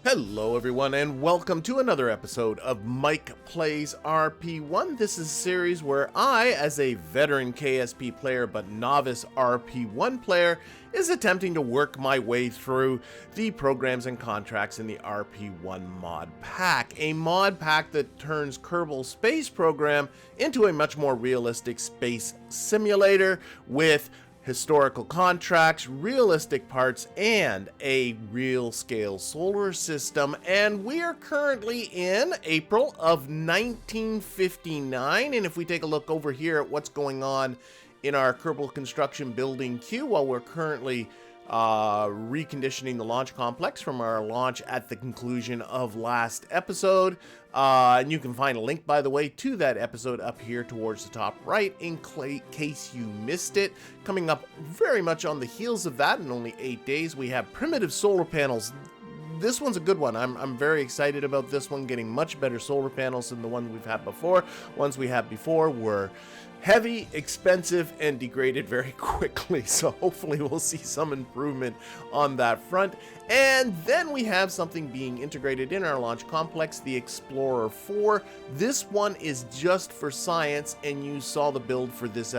Hello everyone and welcome to another episode of Mike Plays RP1. This is a series where I, as a veteran KSP player but novice RP1 player, is attempting to work my way through the programs and contracts in the RP1 mod pack. A mod pack that turns Kerbal Space Program into a much more realistic space simulator with historical contracts, realistic parts, and a real-scale solar system. And we are currently in April of 1959, and if we take a look over here at what's going on in our Kerbal construction building queue, while we're currently reconditioning the launch complex from our launch at the conclusion of last episode. And you can find a link, by the way, to that episode up here towards the top right in case you missed it. Coming up very much on the heels of that in only 8 days, we have primitive solar panels. This one's a good one. I'm very excited about this one, getting much better solar panels than the one we've had before. Ones we had before were heavy, expensive, and degraded very quickly, so hopefully we'll see some improvement on that front. And then we have something being integrated in our launch complex, the Explorer 4. This one is just for science, and you saw the build for this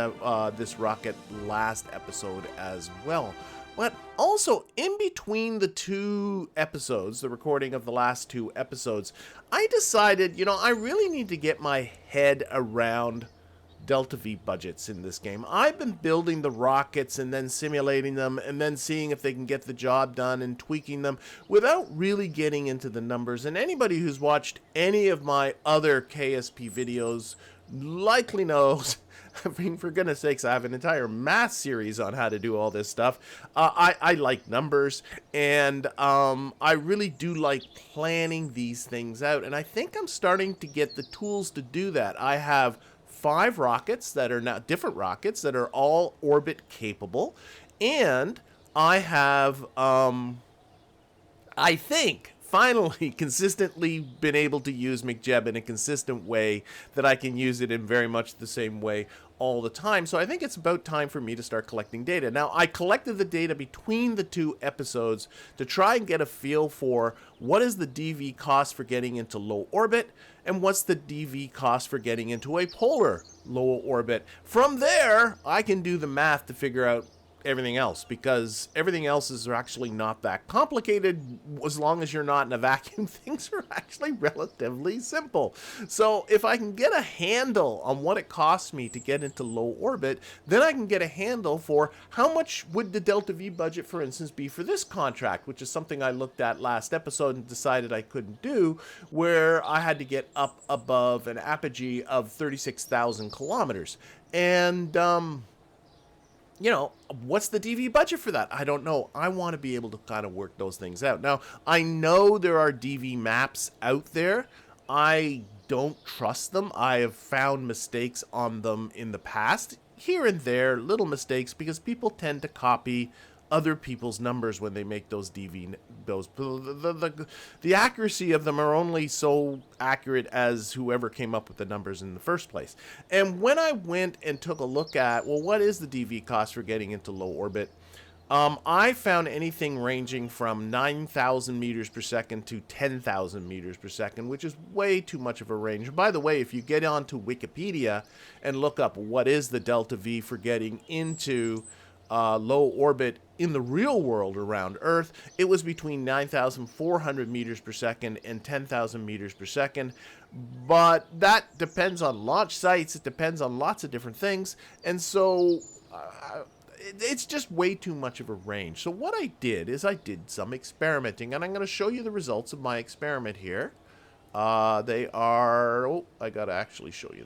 rocket last episode as well. But also, in between the two episodes, the recording of the last two episodes, I decided, I really need to get my head around Delta V budgets in this game. I've been building the rockets and then simulating them and then seeing if they can get the job done and tweaking them without really getting into the numbers. And anybody who's watched any of my other KSP videos likely knows, I mean, for goodness sakes, I have an entire math series on how to do all this stuff. I like numbers, and I really do like planning these things out. And I think I'm starting to get the tools to do that. I have 5 rockets that are now different rockets that are all orbit capable, and I have I think finally consistently been able to use McJeb in a consistent way that I can use it in very much the same way all the time. So I think it's about time for me to start collecting data. Now, I collected the data between the two episodes to try and get a feel for what is the DV cost for getting into low orbit and what's the DV cost for getting into a polar low orbit. From there, I can do the math to figure out everything else, because everything else is actually not that complicated. As long as you're not in a vacuum, things are actually relatively simple. So if I can get a handle on what it costs me to get into low orbit, then I can get a handle for how much would the Delta V budget, for instance, be for this contract, which is something I looked at last episode and decided I couldn't do, where I had to get up above an apogee of 36,000 kilometers. And what's the DV budget for that? I don't know. I want to be able to kind of work those things out. Now, I know there are DV maps out there. I don't trust them. I have found mistakes on them in the past, here and there, little mistakes, because people tend to copy other people's numbers when they make those the accuracy of them are only so accurate as whoever came up with the numbers in the first place. And when I went and took a look at, well, what is the DV cost for getting into low orbit, I found anything ranging from 9,000 meters per second to 10,000 meters per second, which is way too much of a range. By the way, if you get onto Wikipedia and look up what is the Delta V for getting into low orbit in the real world around Earth, it was between 9,400 meters per second and 10,000 meters per second. But that depends on launch sites. It depends on lots of different things. And so it's just way too much of a range. So what I did is I did some experimenting, and I'm going to show you the results of my experiment here. They are, I got to actually show you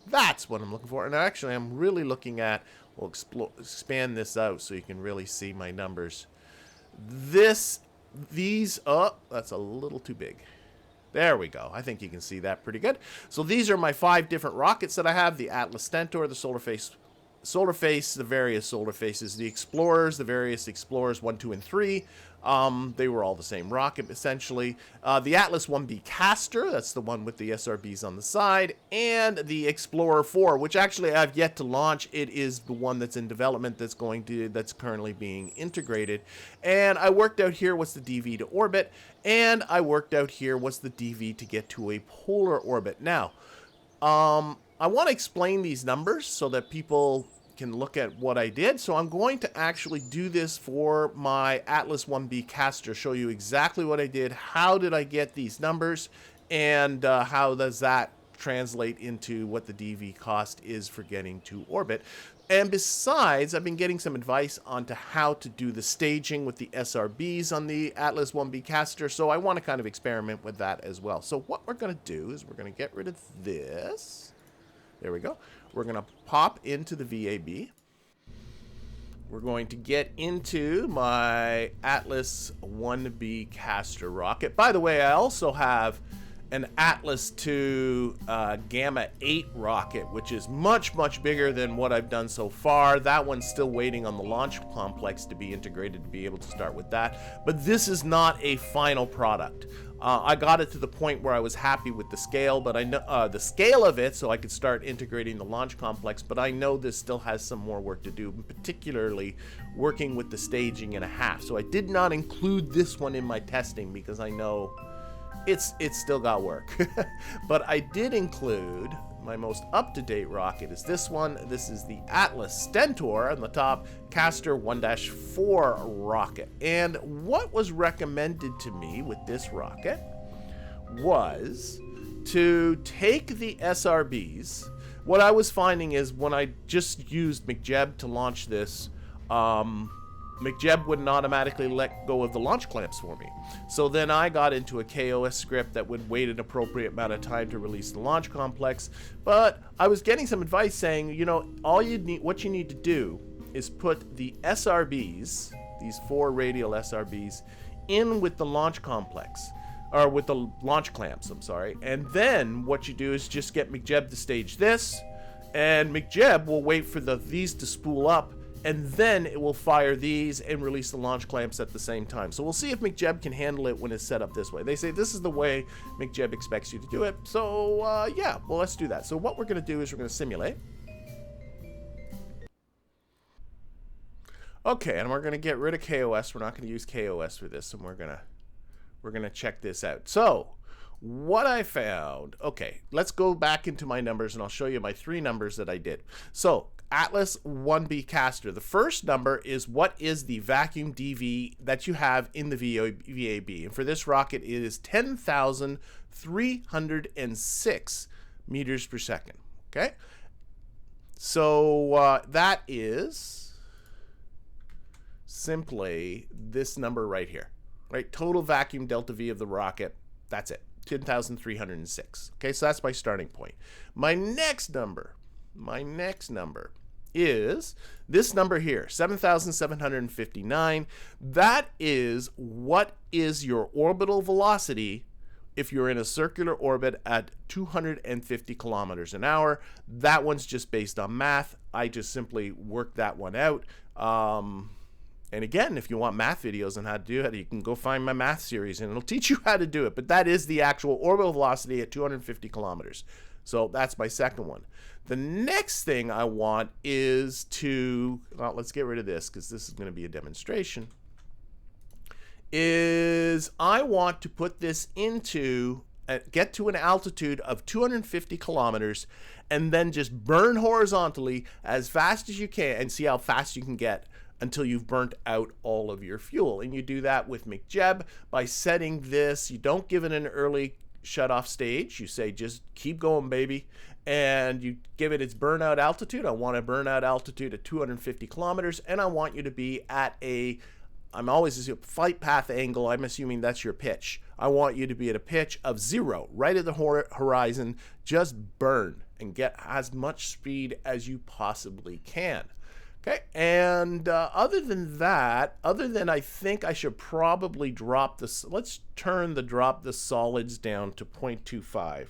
that's what I'm looking for. And actually, I'm really looking at, we'll expand this out so you can really see my numbers. That's a little too big. There we go. I think you can see that pretty good. So these are my 5 different rockets that I have: the Atlas Stentor, the Solar Face solar face, the various solar faces, the explorers, the various explorers 1, 2, and 3. They were all the same rocket, essentially. The Atlas 1B caster, that's the one with the SRBs on the side, and the Explorer 4, which actually I've yet to launch. It is the one that's in development that's currently being integrated. And I worked out here what's the DV to orbit, and I worked out here what's the DV to get to a polar orbit. Now, I want to explain these numbers so that people can look at what I did. So I'm going to actually do this for my Atlas 1B caster, show you exactly what I did, how did I get these numbers, and how does that translate into what the DV cost is for getting to orbit. And besides, I've been getting some advice on to how to do the staging with the SRBs on the Atlas 1B caster, so I want to kind of experiment with that as well. So what we're going to do is we're going to get rid of this. There we go. We're going to pop into the VAB. We're going to get into my Atlas 1B caster rocket. By the way, I also have an Atlas 2 Gamma 8 rocket, which is much, much bigger than what I've done so far. That one's still waiting on the launch complex to be integrated to be able to start with that. But this is not a final product. I got it to the point where I was happy with the scale, but I know the scale of it, so I could start integrating the launch complex. But I know this still has some more work to do, particularly working with the staging and a half. So I did not include this one in my testing because I know it's still got work. But I did include my most up-to-date rocket is this one. This is the Atlas Stentor on the top, caster 1-4 rocket. And what was recommended to me with this rocket was to take the SRBs. What I was finding is when I just used McJeb to launch this, McJeb wouldn't automatically let go of the launch clamps for me. So then I got into a KOS script that would wait an appropriate amount of time to release the launch complex. But I was getting some advice saying, you know, what you need to do is put the SRBs, these 4 radial SRBs, in with the launch complex, or with the launch clamps, I'm sorry. And then what you do is just get McJeb to stage this, and McJeb will wait for these to spool up, and then it will fire these and release the launch clamps at the same time. So we'll see if McJeb can handle it when it's set up this way. They say this is the way McJeb expects you to do it. So yeah, well, let's do that. So what we're going to do is we're going to simulate. Okay, and we're going to get rid of KOS. We're not going to use KOS for this, and we're going to check this out. So what I found, okay, let's go back into my numbers, and I'll show you my 3 numbers that I did. So Atlas 1B caster. The first number is what is the vacuum DV that you have in the VAB. And for this rocket, it is 10,306 meters per second. Okay? So that is simply this number right here. Right? Total vacuum delta V of the rocket. That's it. 10,306. Okay? So that's my starting point. My next number is this number here, 7,759. That is what is your orbital velocity if you're in a circular orbit at 250 kilometers an hour. That one's just based on math. I just simply worked that one out. And again, if you want math videos on how to do it, you can go find my math series and it'll teach you how to do it. But that is the actual orbital velocity at 250 kilometers. So that's my second one. The next thing I want is to, well, let's get rid of this because this is going to be a demonstration, is I want to put this into, get to an altitude of 250 kilometers and then just burn horizontally as fast as you can and see how fast you can get until you've burnt out all of your fuel. And you do that with McJeb by setting this. You don't give it an early shut off stage. You say just keep going, baby, and you give it its burnout altitude. I want a burnout altitude at 250 kilometers, and I want you to be at a, I'm always assuming flight path angle. I'm assuming that's your pitch. I want you to be at a pitch of 0, right at the horizon. Just burn and get as much speed as you possibly can. Okay, and other than that, I think I should probably drop this. Let's drop the solids down to 0.25,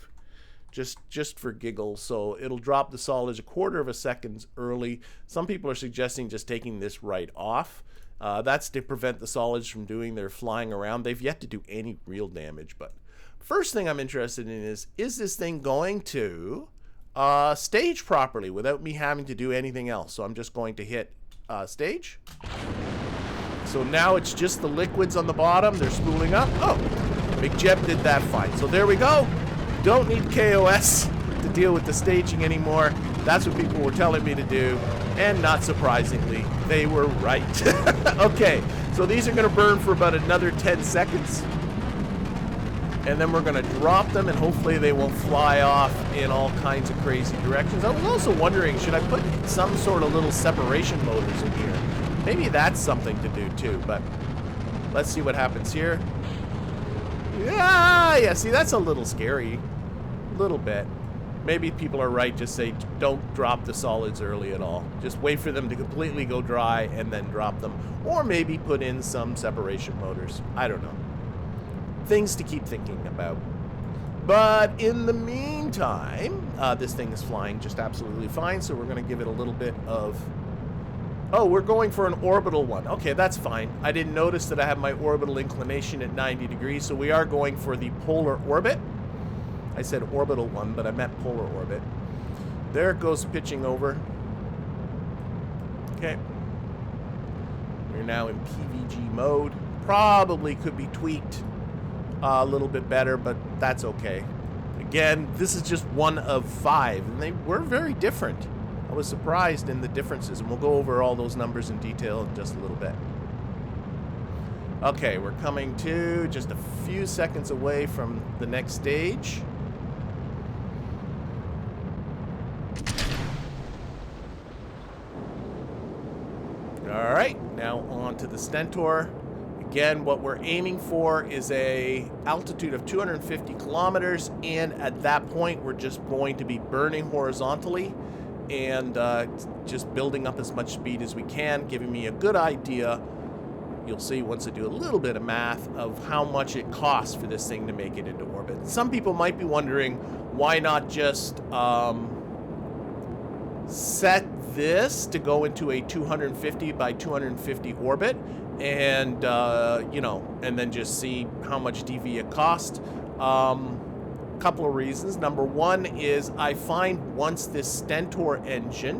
just for giggles. So it'll drop the solids 1/4 of a second early. Some people are suggesting just taking this right off. That's to prevent the solids from doing their flying around. They've yet to do any real damage, but first thing I'm interested in is this thing going to stage properly without me having to do anything else? So I'm just going to hit stage. So now it's just the liquids on the bottom. They're spooling up. Oh, Big Jeb did that fine. So there we go. Don't need KOS to deal with the staging anymore. That's what people were telling me to do. And not surprisingly, they were right. Okay, so these are going to burn for about another 10 seconds. And then we're going to drop them, and hopefully they won't fly off in all kinds of crazy directions. I was also wondering, should I put some sort of little separation motors in here? Maybe that's something to do too, but let's see what happens here. Yeah, see, that's a little scary. A little bit. Maybe people are right, just say don't drop the solids early at all. Just wait for them to completely go dry and then drop them. Or maybe put in some separation motors. I don't know. Things to keep thinking about. But in the meantime, this thing is flying just absolutely fine, so we're going to give it a little bit of... Oh, we're going for an orbital one. Okay, that's fine. I didn't notice that I have my orbital inclination at 90 degrees, so we are going for the polar orbit. I said orbital one, but I meant polar orbit. There it goes pitching over. Okay. We're now in PVG mode. Probably could be tweaked a little bit better, but that's okay. Again, this is just one of 5, and they were very different. I was surprised in the differences, and we'll go over all those numbers in detail in just a little bit. Okay, we're coming to just a few seconds away from the next stage. Alright, now on to the Stentor. Again, what we're aiming for is a altitude of 250 kilometers, and at that point we're just going to be burning horizontally and just building up as much speed as we can, giving me a good idea, you'll see once I do a little bit of math, of how much it costs for this thing to make it into orbit. Some people might be wondering, why not just set this to go into a 250 by 250 orbit and you know, and then just see how much DV it costs. Couple of reasons. Number one is I find once this Stentor engine,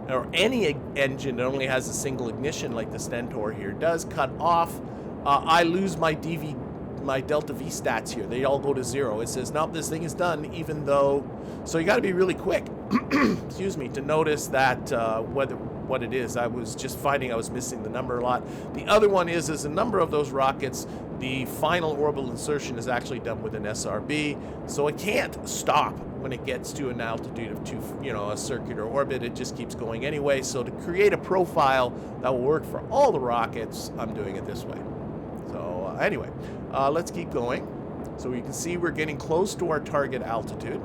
or any engine that only has a single ignition like the Stentor here does, cut off, I lose my DV, my delta V stats here. They all go to 0. It says, nope, this thing is done, even though, so you got to be really quick, excuse me, to notice that what it is. I was just finding I was missing the number a lot. The other one is a number of those rockets, the final orbital insertion is actually done with an SRB, so it can't stop when it gets to an altitude of a circular orbit. It just keeps going anyway. So to create a profile that will work for all the rockets, I'm doing it this way. So anyway, let's keep going. So you can see we're getting close to our target altitude.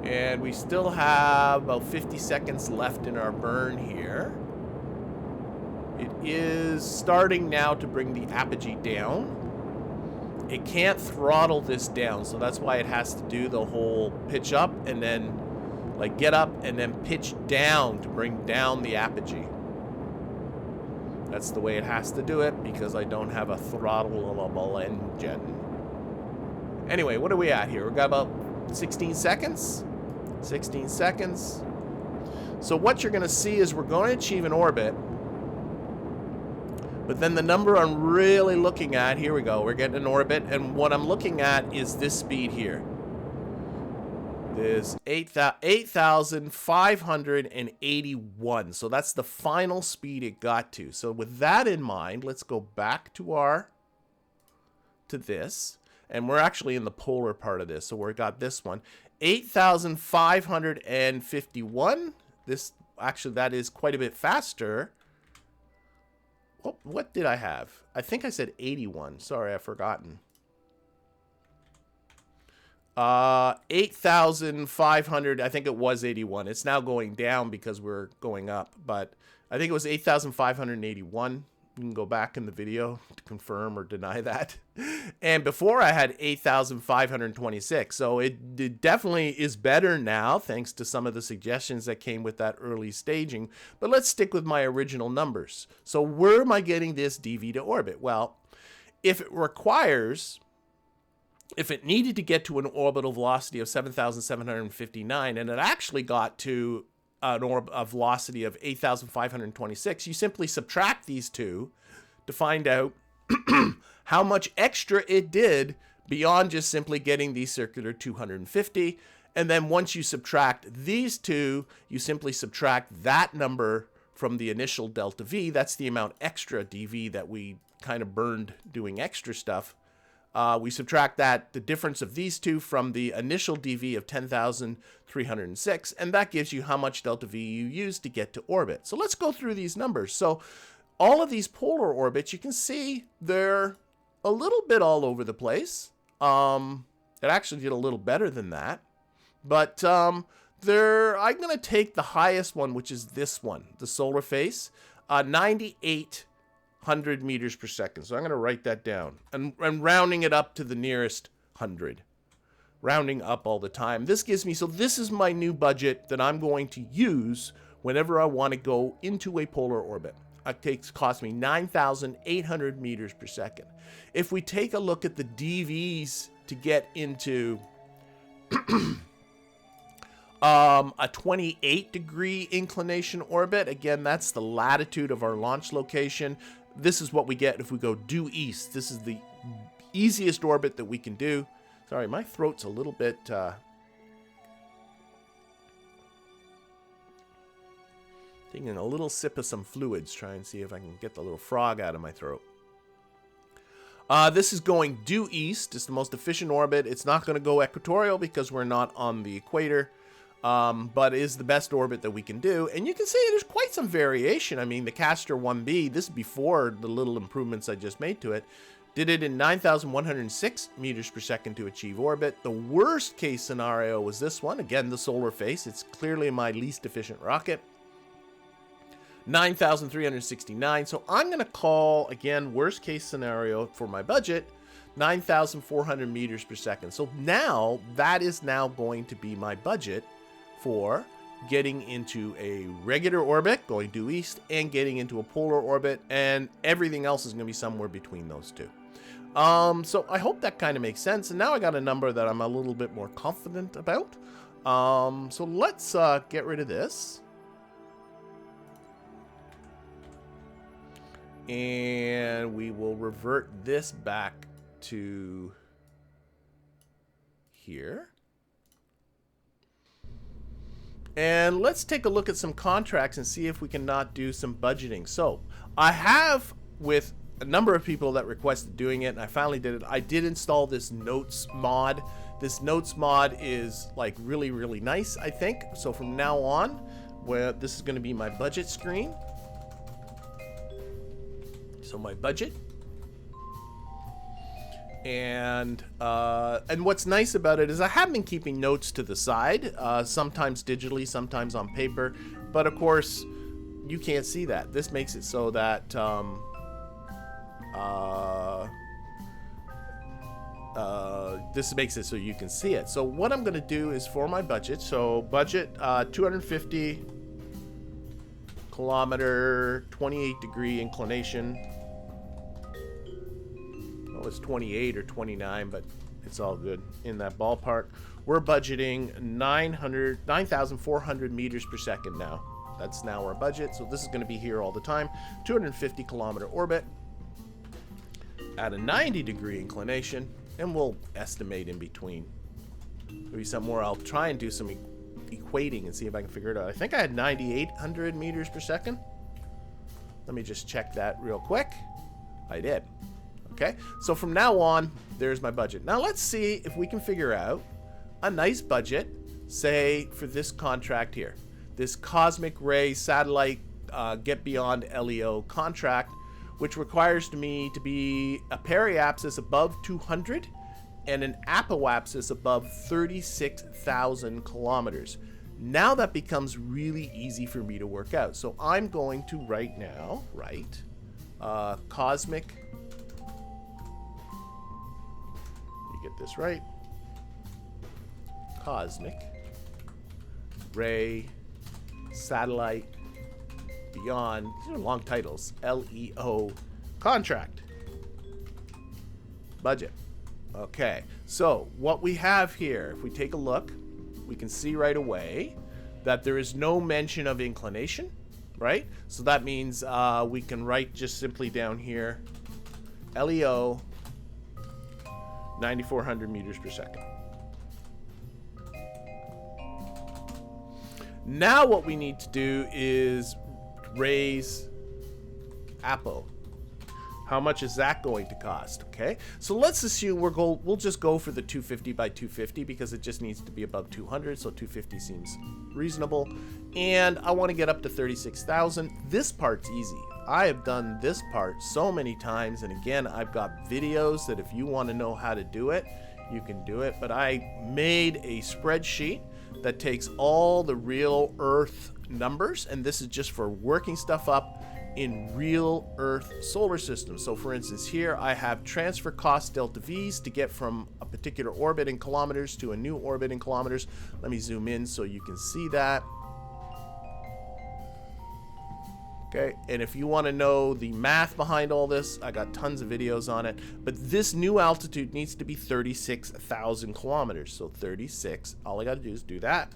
And we still have about 50 seconds left in our burn here. It is starting now to bring the apogee down. It can't throttle this down, so that's why it has to do the whole pitch up and then like get up and then pitch down to bring down the apogee. That's the way it has to do it because I don't have a throttleable engine. Anyway, what are we at here? We've got about 16 seconds. 16 seconds. So what you're going to see is we're going to achieve an orbit. But then the number I'm really looking at, here we go, we're getting an orbit, and what I'm looking at is this speed here. This 8,581. So that's the final speed it got to. So with that in mind, let's go back to this. And we're actually in the polar part of this. So we've got this one. 8,551. This, actually, that is quite a bit faster. Oh, what did I have? I think I said 81. Sorry, I've forgotten. 8,500. I think it was 81. It's now going down because we're going up. But I think it was 8,581. You can go back in the video to confirm or deny that. And before I had 8,526. So it definitely is better now, thanks to some of the suggestions that came with that early staging. But let's stick with my original numbers. So where am I getting this DV to orbit? Well, if it needed to get to an orbital velocity of 7,759, and it actually got to a velocity of 8,526, you simply subtract these two to find out how much extra it did beyond just simply getting the circular 250. And then once you subtract these two, you simply subtract that number from the initial delta V. That's the amount extra DV that we kind of burned doing extra stuff. We subtract that, the difference of these two, from the initial DV of 10,306, and that gives you how much delta V you used to get to orbit. So let's go through these numbers. So all of these polar orbits, you can see they're a little bit all over the place. It actually did a little better than that. But I'm going to take the highest one, which is this one, the solar face, 9,800 meters per second. So I'm going to write that down. And rounding it up to the nearest 100. Rounding up all the time. This gives me, so this is my new budget that I'm going to use whenever I want to go into a polar orbit. It costs me 9,800 meters per second. If we take a look at the DVs to get into a 28-degree inclination orbit, again, that's the latitude of our launch location. This is what we get if we go due east. This is the easiest orbit that we can do. Sorry, my throat's a little bit... taking a little sip of some fluids, try and see if I can get the little frog out of my throat. This is going due east. It's the most efficient orbit. It's not going to go equatorial because we're not on the equator, but it is the best orbit that we can do. And you can see there's quite some variation. I mean, the Castor 1B, this is before the little improvements I just made to it, did it in 9,106 meters per second to achieve orbit. The worst case scenario was this one. Again, the solar face. It's clearly my least efficient rocket. 9,369. So I'm going to call, again, worst case scenario for my budget, 9,400 meters per second. So now that is now going to be my budget for getting into a regular orbit, going due east, and getting into a polar orbit, and everything else is going to be somewhere between those two. So I hope that kind of makes sense. And now I got a number that I'm a little bit more confident about. So let's get rid of this. And we will revert this back to here. And let's take a look at some contracts and see if we can not do some budgeting. So I have, with a number of people that requested doing it, and I finally did it, I did install this notes mod. This notes mod is like really, really nice, I think. So from now on, where this is going to be my budget screen. So my budget, and what's nice about it is I have been keeping notes to the side, sometimes digitally, sometimes on paper, but of course you can't see that. This makes it so that this makes it so you can see it. So what I'm going to do is for my budget, so budget 250 kilometer, 28 degree inclination. It's 28 or 29, but it's all good in that ballpark. We're budgeting 9,400 meters per second now. That's now our budget, so this is going to be here all the time. 250 kilometer orbit at a 90 degree inclination, and we'll estimate in between. Maybe somewhere I'll try and do some equating and see if I can figure it out. I think I had 9,800 meters per second. Let me just check that real quick. I did. Okay, so from now on, there's my budget. Now let's see if we can figure out a nice budget, say for this contract here, this Cosmic Ray Satellite Get Beyond LEO contract, which requires me to be a periapsis above 200 and an apoapsis above 36,000 kilometers. Now that becomes really easy for me to work out. So I'm going to right now write Cosmic. You get this right. Cosmic. Ray. Satellite. Beyond. These are long titles. LEO. Contract. Budget. Okay. So what we have here, if we take a look, we can see right away that there is no mention of inclination, right? So that means we can write just simply down here, LEO, 9,400 meters per second. Now what we need to do is raise Apo. How much is that going to cost? Okay, so let's assume we'll just go for the 250 by 250 because it just needs to be above 200, so 250 seems reasonable. And I want to get up to 36,000. This part's easy. I have done this part so many times, and again, I've got videos that if you want to know how to do it, you can do it. But I made a spreadsheet that takes all the real Earth numbers, and this is just for working stuff up in real Earth solar systems. So for instance, here I have transfer cost delta V's to get from a particular orbit in kilometers to a new orbit in kilometers. Let me zoom in so you can see that. Okay, and if you want to know the math behind all this, I got tons of videos on it. But this new altitude needs to be 36,000 kilometers. So 36, all I got to do is do that.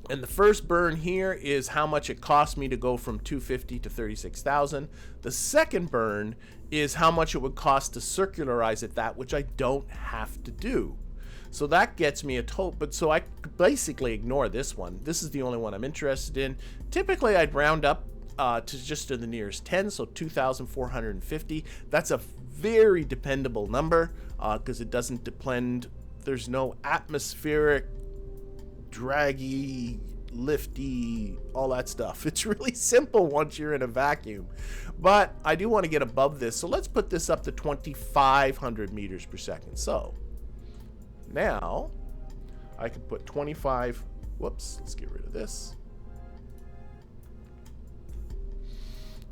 And the first burn here is how much it cost me to go from 250 to 36,000. The second burn is how much it would cost to circularize it, that which I don't have to do. So that gets me a total, but so I basically ignore this one. This is the only one I'm interested in. Typically I'd round up to just to the nearest 10, so 2,450. That's a very dependable number because it doesn't depend, there's no atmospheric draggy, lifty, all that stuff. It's really simple once you're in a vacuum. But I do want to get above this, so let's put this up to 2,500 meters per second. So now I can put 25, whoops, let's get rid of this.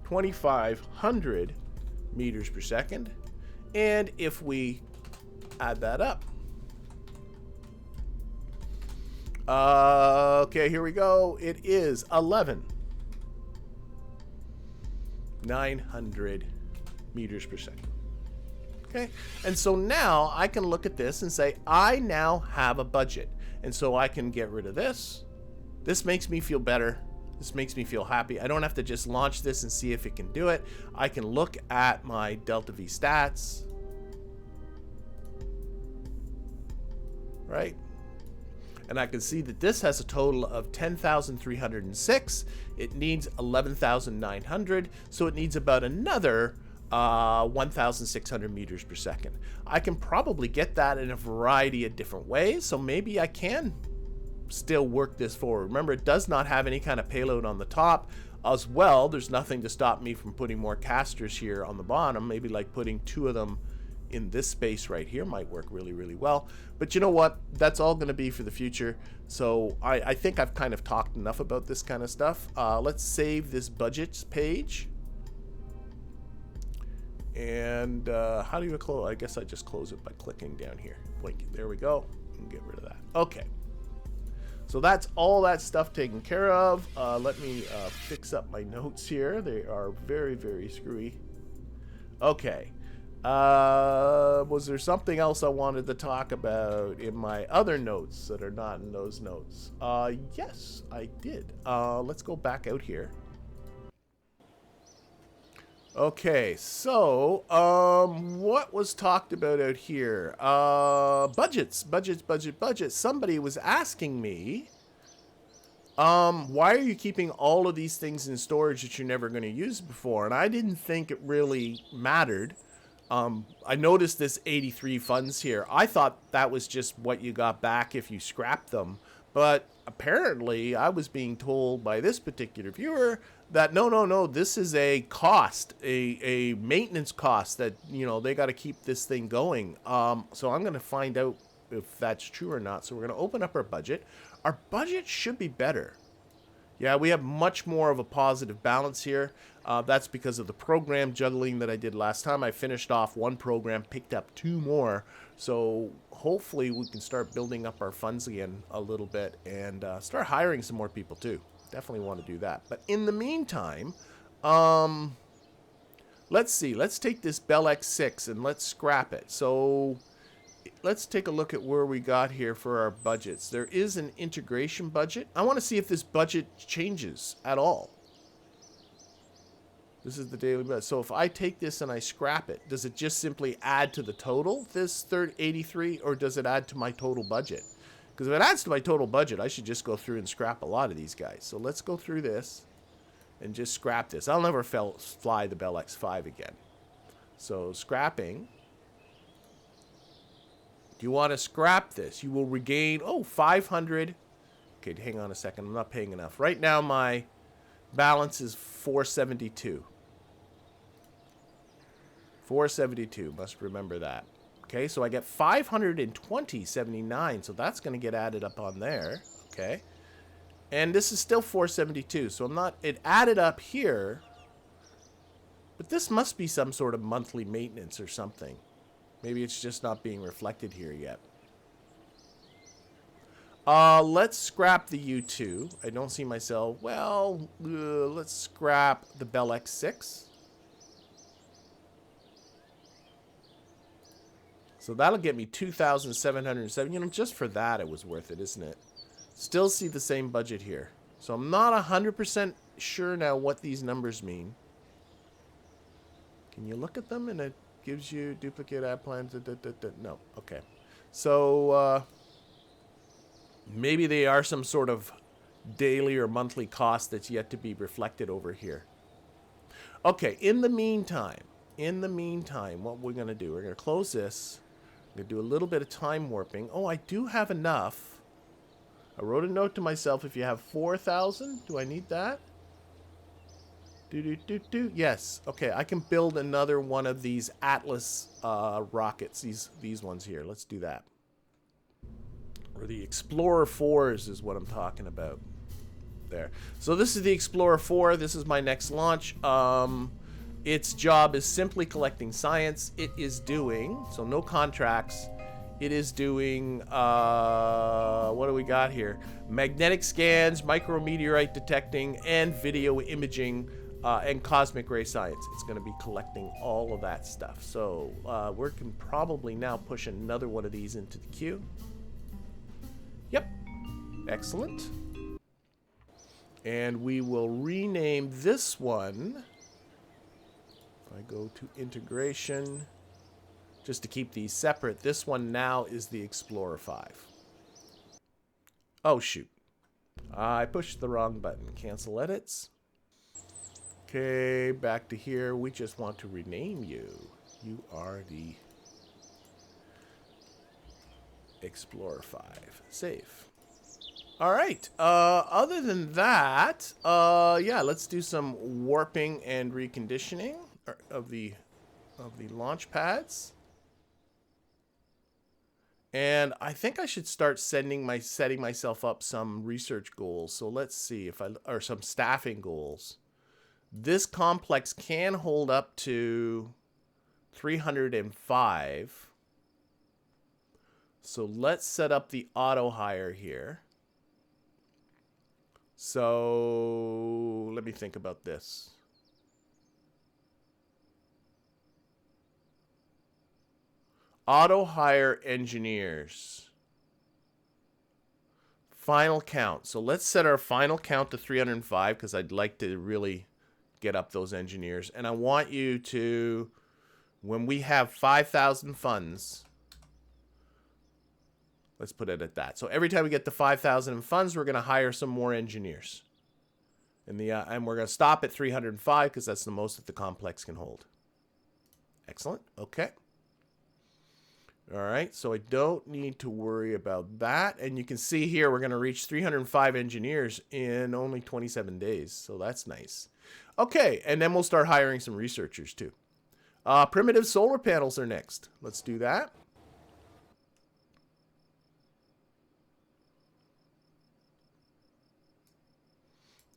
2,500 meters per second. And if we add that up, okay, here we go. It is 11,900 meters per second. Okay, and so now I can look at this and say, I now have a budget. And so I can get rid of this. This makes me feel better. This makes me feel happy. I don't have to just launch this and see if it can do it. I can look at my delta V stats. Right? And I can see that this has a total of 10,306. It needs 11,900, so it needs about another 1,600 meters per second. I can probably get that in a variety of different ways, so maybe I can still work this forward. Remember, it does not have any kind of payload on the top. As well, there's nothing to stop me from putting more casters here on the bottom. Maybe like putting 2 of them in this space right here might work really, really well. But you know what? That's all going to be for the future. So I think I've kind of talked enough about this kind of stuff. Let's save this budgets page. And how do you close? I guess I just close it by clicking down here. Blink. There we go. And get rid of that. Okay. So that's all that stuff taken care of. Let me fix up my notes here. They are very, very screwy. Okay. Was there something else I wanted to talk about in my other notes that are not in those notes? Yes, I did. Let's go back out here. Okay, so what was talked about out here? Budgets. Somebody was asking me, why are you keeping all of these things in storage that you're never going to use before? And I didn't think it really mattered. I noticed this 83 funds here. I thought that was just what you got back if you scrapped them. But apparently I was being told by this particular viewer that no, this is a cost, a maintenance cost that, you know, they got to keep this thing going. So I'm going to find out if that's true or not. So we're going to open up our budget. Our budget should be better. Yeah, we have much more of a positive balance here. That's because of the program juggling that I did last time. I finished off one program, picked up 2 more. So hopefully we can start building up our funds again a little bit and start hiring some more people too. Definitely want to do that. But in the meantime, let's see. Let's take this Bell X6 and let's scrap it. So let's take a look at where we got here for our budgets. There is an integration budget. I want to see if this budget changes at all. This is the daily budget. So if I take this and I scrap it, does it just simply add to the total, this 83, or does it add to my total budget? Because if it adds to my total budget, I should just go through and scrap a lot of these guys. So let's go through this and just scrap this. I'll never fly the Bell X5 again. So scrapping. Do you want to scrap this? You will regain, 500. Okay, hang on a second. I'm not paying enough. Right now, my balance is 472. 472. Must remember that. Okay, so I get 520.79. So that's going to get added up on there. Okay. And this is still 472. So I'm not... It added up here. But this must be some sort of monthly maintenance or something. Maybe it's just not being reflected here yet. Let's scrap the U2. I don't see myself... Well, let's scrap the Bell X6. So that'll get me 2,707. You know, just for that it was worth it, isn't it? Still see the same budget here. So I'm not 100% sure now what these numbers mean. Can you look at them and it gives you duplicate ad plans? No. Okay. So maybe they are some sort of daily or monthly cost that's yet to be reflected over here. Okay. In the meantime, what we're going to do, we're going to close this. I'm going to do a little bit of time warping. Oh, I do have enough. I wrote a note to myself, if you have 4,000, do I need that? Yes. Okay, I can build another one of these Atlas rockets. These ones here. Let's do that. Or the Explorer 4s is what I'm talking about. There. So this is the Explorer 4. This is my next launch. Its job is simply collecting science. It is doing, so no contracts. It is doing, what do we got here? Magnetic scans, micrometeorite detecting, and video imaging, and cosmic ray science. It's going to be collecting all of that stuff. So we can probably now push another one of these into the queue. Yep. Excellent. And we will rename this one. If I go to integration, just to keep these separate, this one now is the Explorer 5. Oh, shoot. I pushed the wrong button. Cancel edits. Okay, back to here. We just want to rename you. You are the Explorer 5. Save. All right. Other than that, yeah, let's do some warping and reconditioning of the launch pads. And I think I should start setting myself up some research goals. So let's see or some staffing goals. This complex can hold up to 305. So let's set up the auto hire here. So let me think about this. Auto hire engineers. Final count. So let's set our final count to 305 because I'd like to really get up those engineers. And I want you to, when we have 5,000 funds, let's put it at that. So every time we get to 5,000 in funds, we're going to hire some more engineers. And we're going to stop at 305 because that's the most that the complex can hold. Excellent. Okay. All right, so I don't need to worry about that. And you can see here we're going to reach 305 engineers in only 27 days. So that's nice. Okay, and then we'll start hiring some researchers too. Primitive solar panels are next. Let's do that.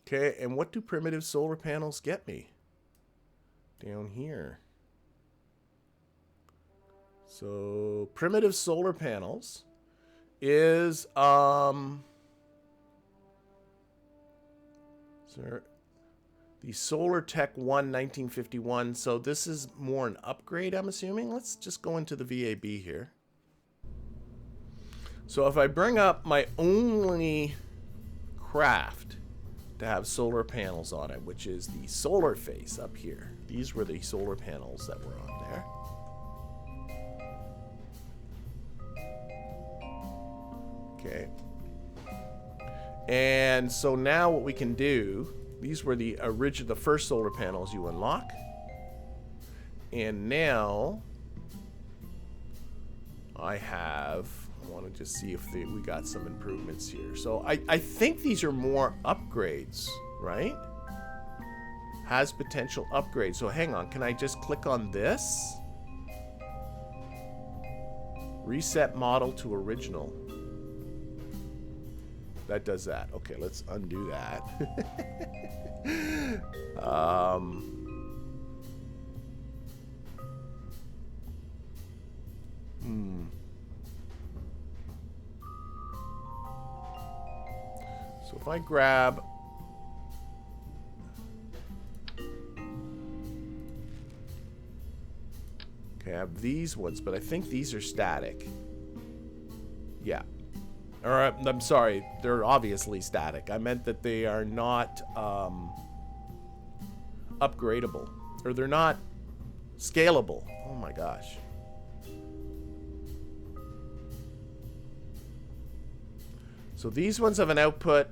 Okay, and what do primitive solar panels get me? Down here. So, primitive solar panels is, the Solar Tech 1 1951. So this is more an upgrade, I'm assuming. Let's just go into the VAB here. So if I bring up my only craft to have solar panels on it, which is the solar face up here. These were the solar panels that were on there. Okay. And so now what we can do, these were the first solar panels you unlock. And now I want to just see if we got some improvements here. So I think these are more upgrades, right? Has potential upgrades. So hang on, can I just click on this? Reset model to original. That does that. Okay, let's undo that. So if I grab... Okay, I have these ones, but I think these are static. Yeah. Or, I'm sorry, they're obviously static. I meant that they are not upgradable. Or they're not scalable. Oh my gosh. So these ones have an output.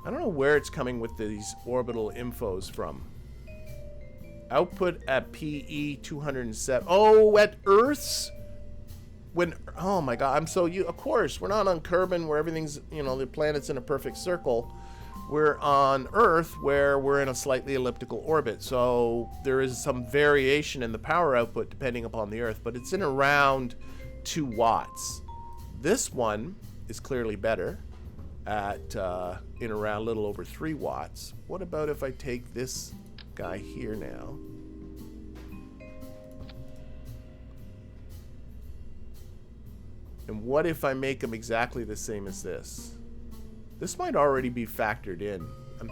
I don't know where it's coming with these orbital infos from. Output at PE 207. Oh, at Earth's? Oh my god, of course, we're not on Kerbin where everything's, the planet's in a perfect circle. We're on Earth where we're in a slightly elliptical orbit. So there is some variation in the power output depending upon the Earth, but it's in around 2 watts. This one is clearly better at in around a little over 3 watts. What about if I take this guy here now? And what if I make them exactly the same as this? This might already be factored in. I'm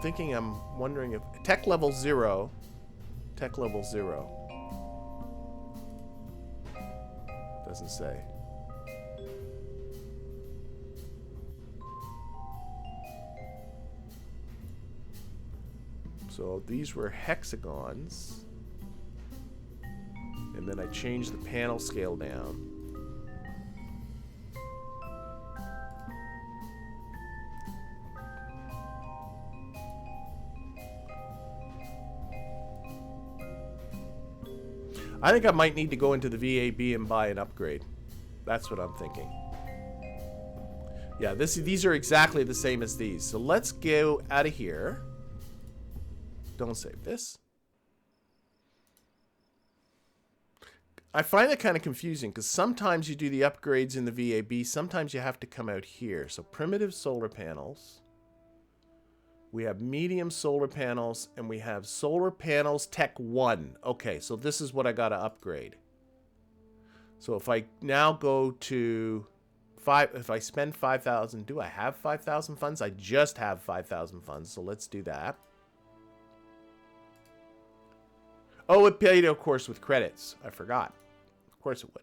wondering if tech level 0. Doesn't say. So these were hexagons. And then I changed the panel scale down. I think I might need to go into the VAB and buy an upgrade. That's what I'm thinking. Yeah, these are exactly the same as these. So let's go out of here. Don't save this. I find it kind of confusing because sometimes you do the upgrades in the VAB, sometimes you have to come out here. So primitive solar panels. We have medium solar panels, and we have solar panels tech 1. Okay, so this is what I got to upgrade. So if I now go to if I spend 5,000, do I have 5,000 funds? I just have 5,000 funds, so let's do that. Oh, it paid, of course, with credits. I forgot. Of course it would.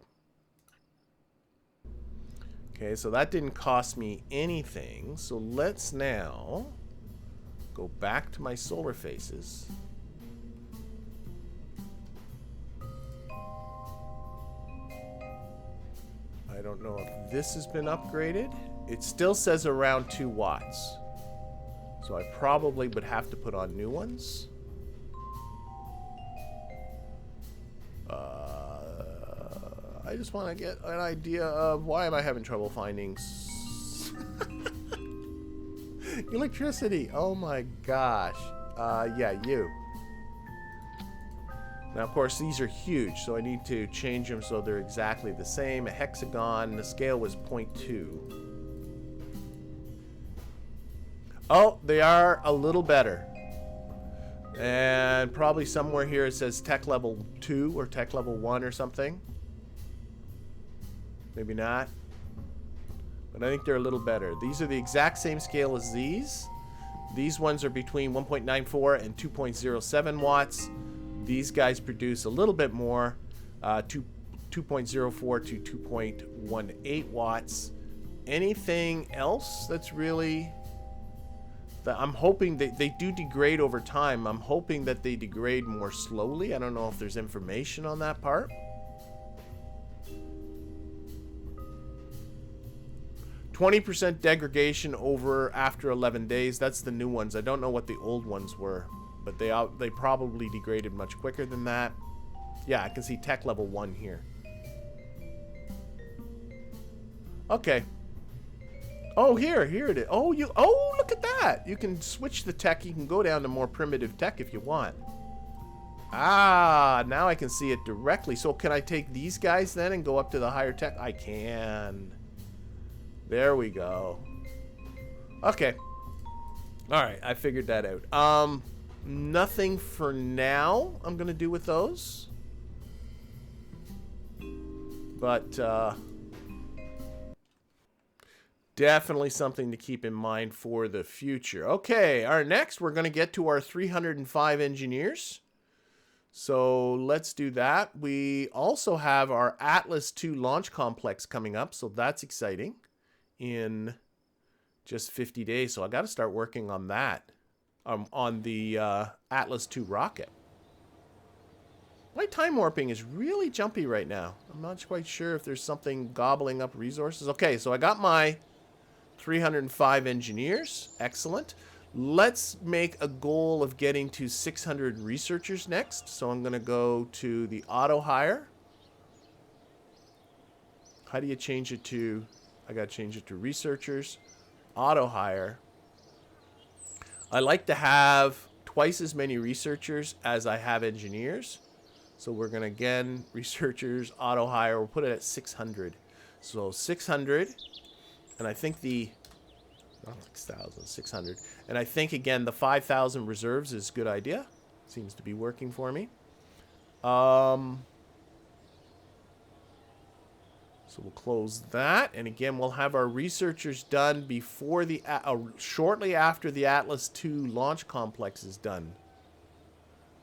Okay, so that didn't cost me anything. So let's now go back to my solar faces. I don't know if this has been upgraded. It still says around 2 watts. So I probably would have to put on new ones. I just want to get an idea of why am I having trouble finding electricity. Oh my gosh. Yeah, you. Now, of course, these are huge, so I need to change them so they're exactly the same. A hexagon, the scale was 0.2. Oh, they are a little better. And probably somewhere here it says tech level 2 or tech level 1 or something. Maybe not. But I think they're a little better. These are the exact same scale as these. These ones are between 1.94 and 2.07 watts. These guys produce a little bit more, 2.04 to 2.18 watts. Anything else that's really... I'm hoping they do degrade over time. I'm hoping that they degrade more slowly. I don't know if there's information on that part. %20 degradation after 11 days. That's the new ones. I don't know what the old ones were, but they probably degraded much quicker than that. Yeah, I can see tech level 1 here. Okay. Oh, here it is. Oh, look at that. You can switch the tech. You can go down to more primitive tech if you want. Ah, now I can see it directly. So can I take these guys then and go up to the higher tech? I can. There we go. Okay. All right, I figured that out. Nothing for now I'm going to do with those. But, definitely something to keep in mind for the future. Okay, next we're going to get to our 305 engineers. So let's do that. We also have our Atlas 2 launch complex coming up, so that's exciting in just 50 days. So I got to start working on that, on the Atlas 2 rocket. My time warping is really jumpy right now. I'm not quite sure if there's something gobbling up resources. Okay, so I got my 305 engineers. Excellent. Let's make a goal of getting to 600 researchers next. So I'm going to go to the auto hire. How do you change it to... I got to change it to researchers. Auto hire. I like to have twice as many researchers as I have engineers. So we're going to, again, researchers, auto hire. We'll put it at 600. So 600. And I think the... not 6,000, 600. And I think, again, the 5,000 reserves is a good idea. Seems to be working for me. So we'll close that. And again, we'll have our researchers done before the... shortly after the Atlas 2 launch complex is done.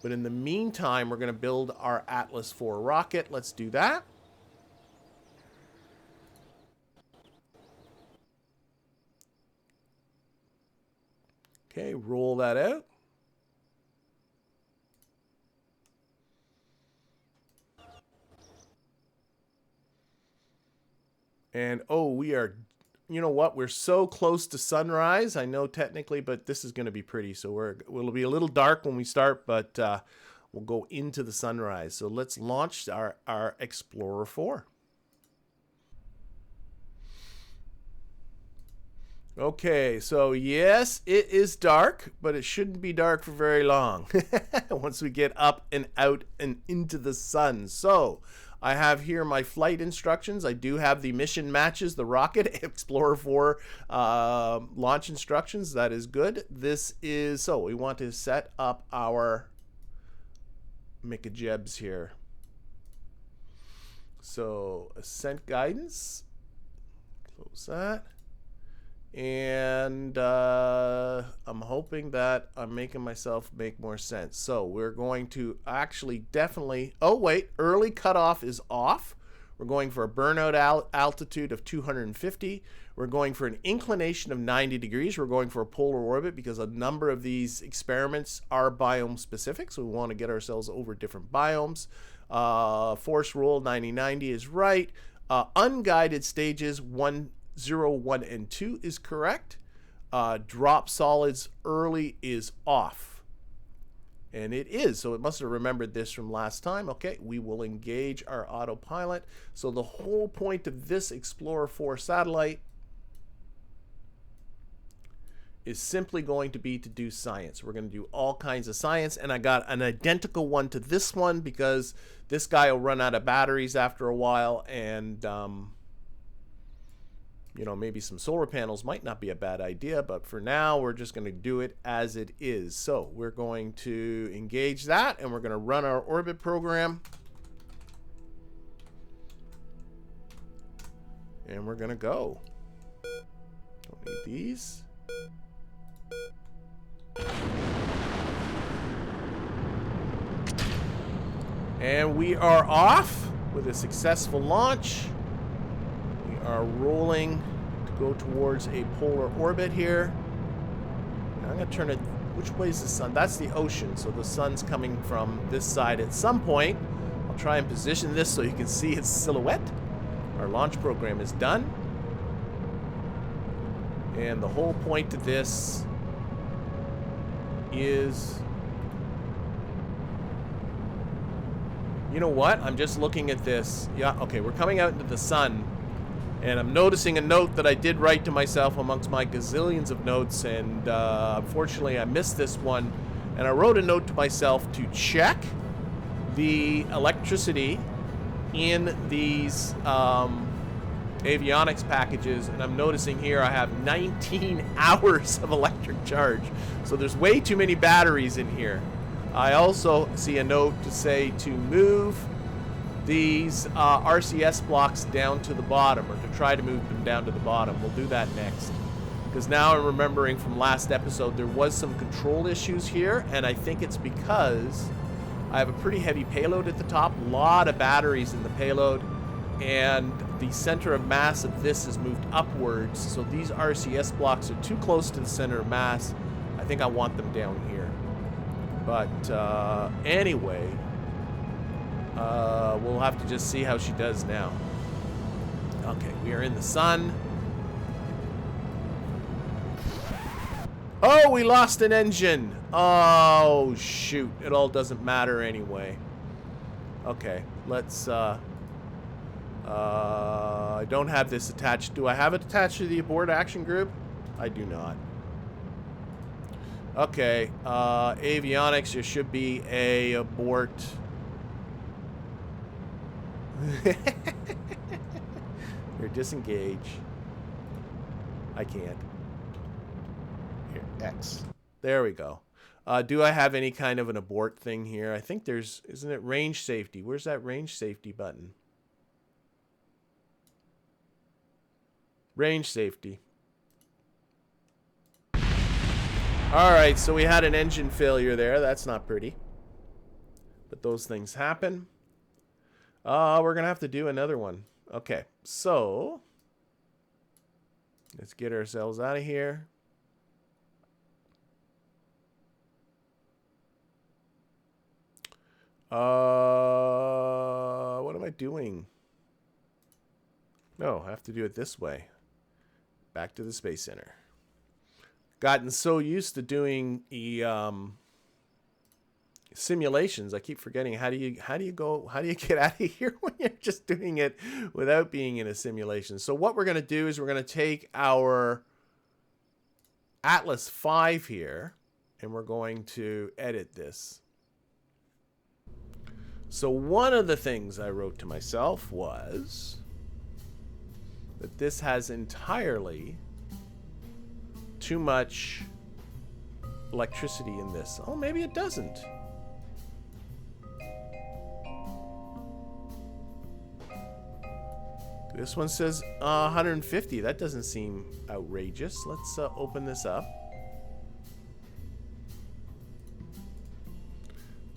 But in the meantime, we're going to build our Atlas 4 rocket. Let's do that. Okay, roll that out. And, oh, we are, you know what? We're so close to sunrise. I know technically, but this is going to be pretty. So we'll be a little dark when we start, but we'll go into the sunrise. So let's launch our Explorer 4. Okay, so yes, it is dark, but it shouldn't be dark for very long once we get up and out and into the sun. So I have here my flight instructions. I do have the mission matches, the rocket, Explorer 4 launch instructions. That is good. This is, so we want to set up our Mikajebs here. So ascent guidance, close that. And I'm hoping that I'm making myself make more sense. So we're going to actually definitely... Oh, wait. Early cutoff is off. We're going for a burnout altitude of 250. We're going for an inclination of 90 degrees. We're going for a polar orbit because a number of these experiments are biome specific. So we want to get ourselves over different biomes. Force roll 90-90 is right. Unguided stages 0, 1, and 2 is correct. Drop solids early is off. And it is. So it must have remembered this from last time. Okay, we will engage our autopilot. So the whole point of this Explorer 4 satellite is simply going to be to do science. We're going to do all kinds of science. And I got an identical one to this one because this guy will run out of batteries after a while. And... You know, maybe some solar panels might not be a bad idea, but for now, we're just going to do it as it is. So we're going to engage that, and we're going to run our orbit program. And we're going to go. Don't need these. And we are off with a successful launch. We are rolling to go towards a polar orbit here. Now I'm going to turn it. Which way is the sun? That's the ocean, so the sun's coming from this side at some point. I'll try and position this so you can see its silhouette. Our launch program is done. And the whole point of this is... You know what? I'm just looking at this. Yeah, okay, we're coming out into the sun. And I'm noticing a note that I did write to myself amongst my gazillions of notes. And unfortunately, I missed this one. And I wrote a note to myself to check the electricity in these avionics packages. And I'm noticing here I have 19 hours of electric charge. So there's way too many batteries in here. I also see a note to say to move these RCS blocks down to the bottom, or to try to move them down to the bottom. We'll do that next. Because now I'm remembering from last episode there was some control issues here, and I think it's because I have a pretty heavy payload at the top, a lot of batteries in the payload, and the center of mass of this is moved upwards, so these RCS blocks are too close to the center of mass. I think I want them down here. But anyway, we'll have to just see how she does now. Okay, we are in the sun. Oh, we lost an engine. Oh, shoot. It all doesn't matter anyway. Okay, let's... I don't have this attached. Do I have it attached to the abort action group? I do not. Okay, avionics, there should be a abort. Here, disengage. I can't. Here, X. There we go. Do I have any kind of an abort thing here? I think there's, isn't it range safety? Where's that range safety button? Range safety. Alright, so we had an engine failure there. That's not pretty. But those things happen. We're going to have to do another one. Okay, so let's get ourselves out of here. What am I doing? No, I have to do it this way. Back to the Space Center. Gotten so used to doing simulations, I keep forgetting how do you get out of here when you're just doing it without being in a simulation. So what we're going to do is we're going to take our Atlas 5 here and we're going to edit this. So one of the things I wrote to myself was that this has entirely too much electricity in this. Oh, maybe it doesn't. This one says 150. That doesn't seem outrageous. Let's open this up.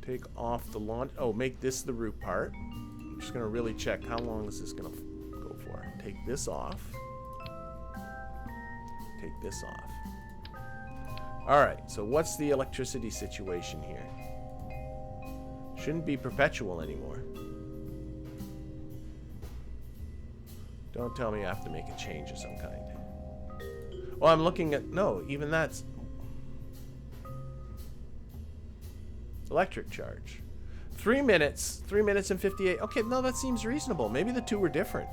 Take off the launch. Oh, make this the root part. I'm just going to really check how long is this going to go for. Take this off. Take this off. Alright, so what's the electricity situation here? Shouldn't be perpetual anymore. Don't tell me I have to make a change of some kind. Well, I'm looking at... No, even that's... Electric charge. 3 minutes. 3 minutes and 58. Okay, no, that seems reasonable. Maybe the two were different.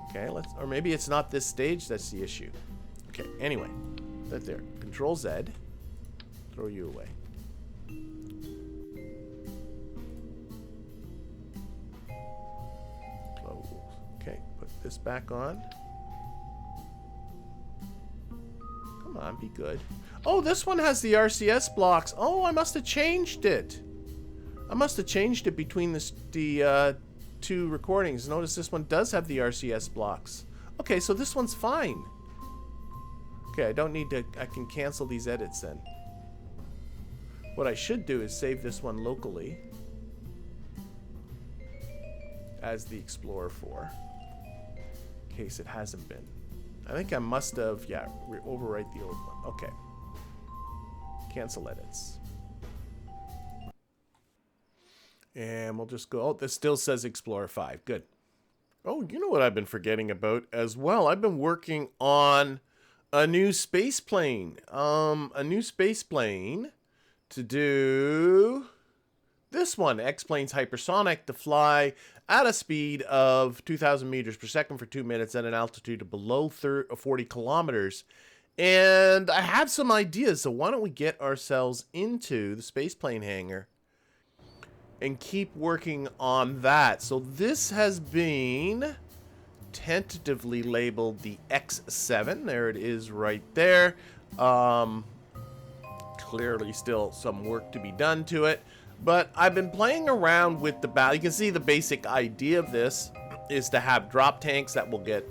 Okay, let's... Or maybe it's not this stage that's the issue. Okay, anyway. That there. Control Z. Throw you away. Close. Okay, put this back on. Come on, be good. Oh, this one has the RCS blocks. Oh, I must have changed it. I must have changed it between the two recordings. Notice this one does have the RCS blocks. Okay, so this one's fine. Okay, I don't need to... I can cancel these edits then. What I should do is save this one locally as the Explorer 4, in case it hasn't been. I think I must have, yeah, overwrite the old one. Okay. Cancel edits. And we'll just go, oh, this still says Explorer 5. Good. Oh, you know what I've been forgetting about as well? I've been working on a new space plane. A new space plane to do this one. X-Plane's Hypersonic to fly at a speed of 2,000 meters per second for 2 minutes at an altitude of below 40 kilometers. And I have some ideas, so why don't we get ourselves into the spaceplane hangar and keep working on that. So this has been tentatively labeled the X7. There it is right there. Clearly still some work to be done to it. But I've been playing around with the You can see the basic idea of this is to have drop tanks that will get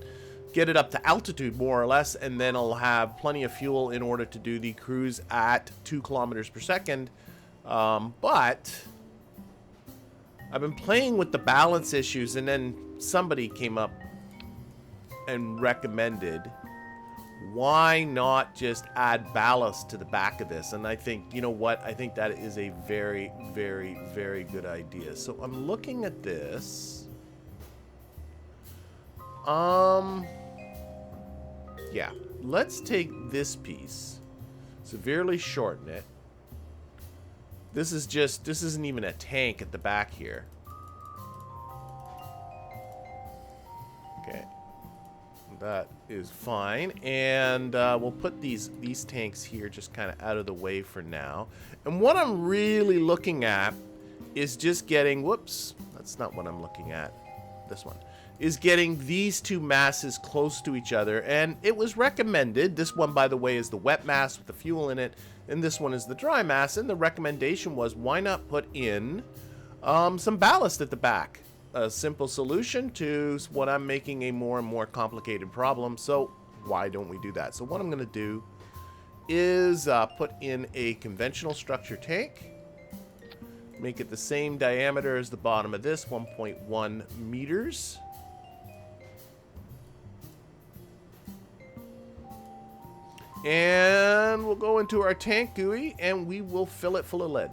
it up to altitude more or less, and then it'll have plenty of fuel in order to do the cruise at 2 kilometers per second. But I've been playing with the balance issues, and then somebody came up and recommended, why not just add ballast to the back of this? And I think, you know what? I think that is a very, very, very good idea. So I'm looking at this. Yeah, let's take this piece, severely shorten it. This isn't even a tank at the back here. Okay. That is fine, and we'll put these tanks here just kind of out of the way for now. And what I'm really looking at is just getting, whoops, that's not what I'm looking at, this one, is getting these two masses close to each other. And it was recommended, this one by the way is the wet mass with the fuel in it, and this one is the dry mass, and the recommendation was, why not put in some ballast at the back? A simple solution to what I'm making a more and more complicated problem. So why don't we do that? So what I'm going to do is put in a conventional structure tank, make it the same diameter as the bottom of this, 1.1 meters. And we'll go into our tank GUI and we will fill it full of lead.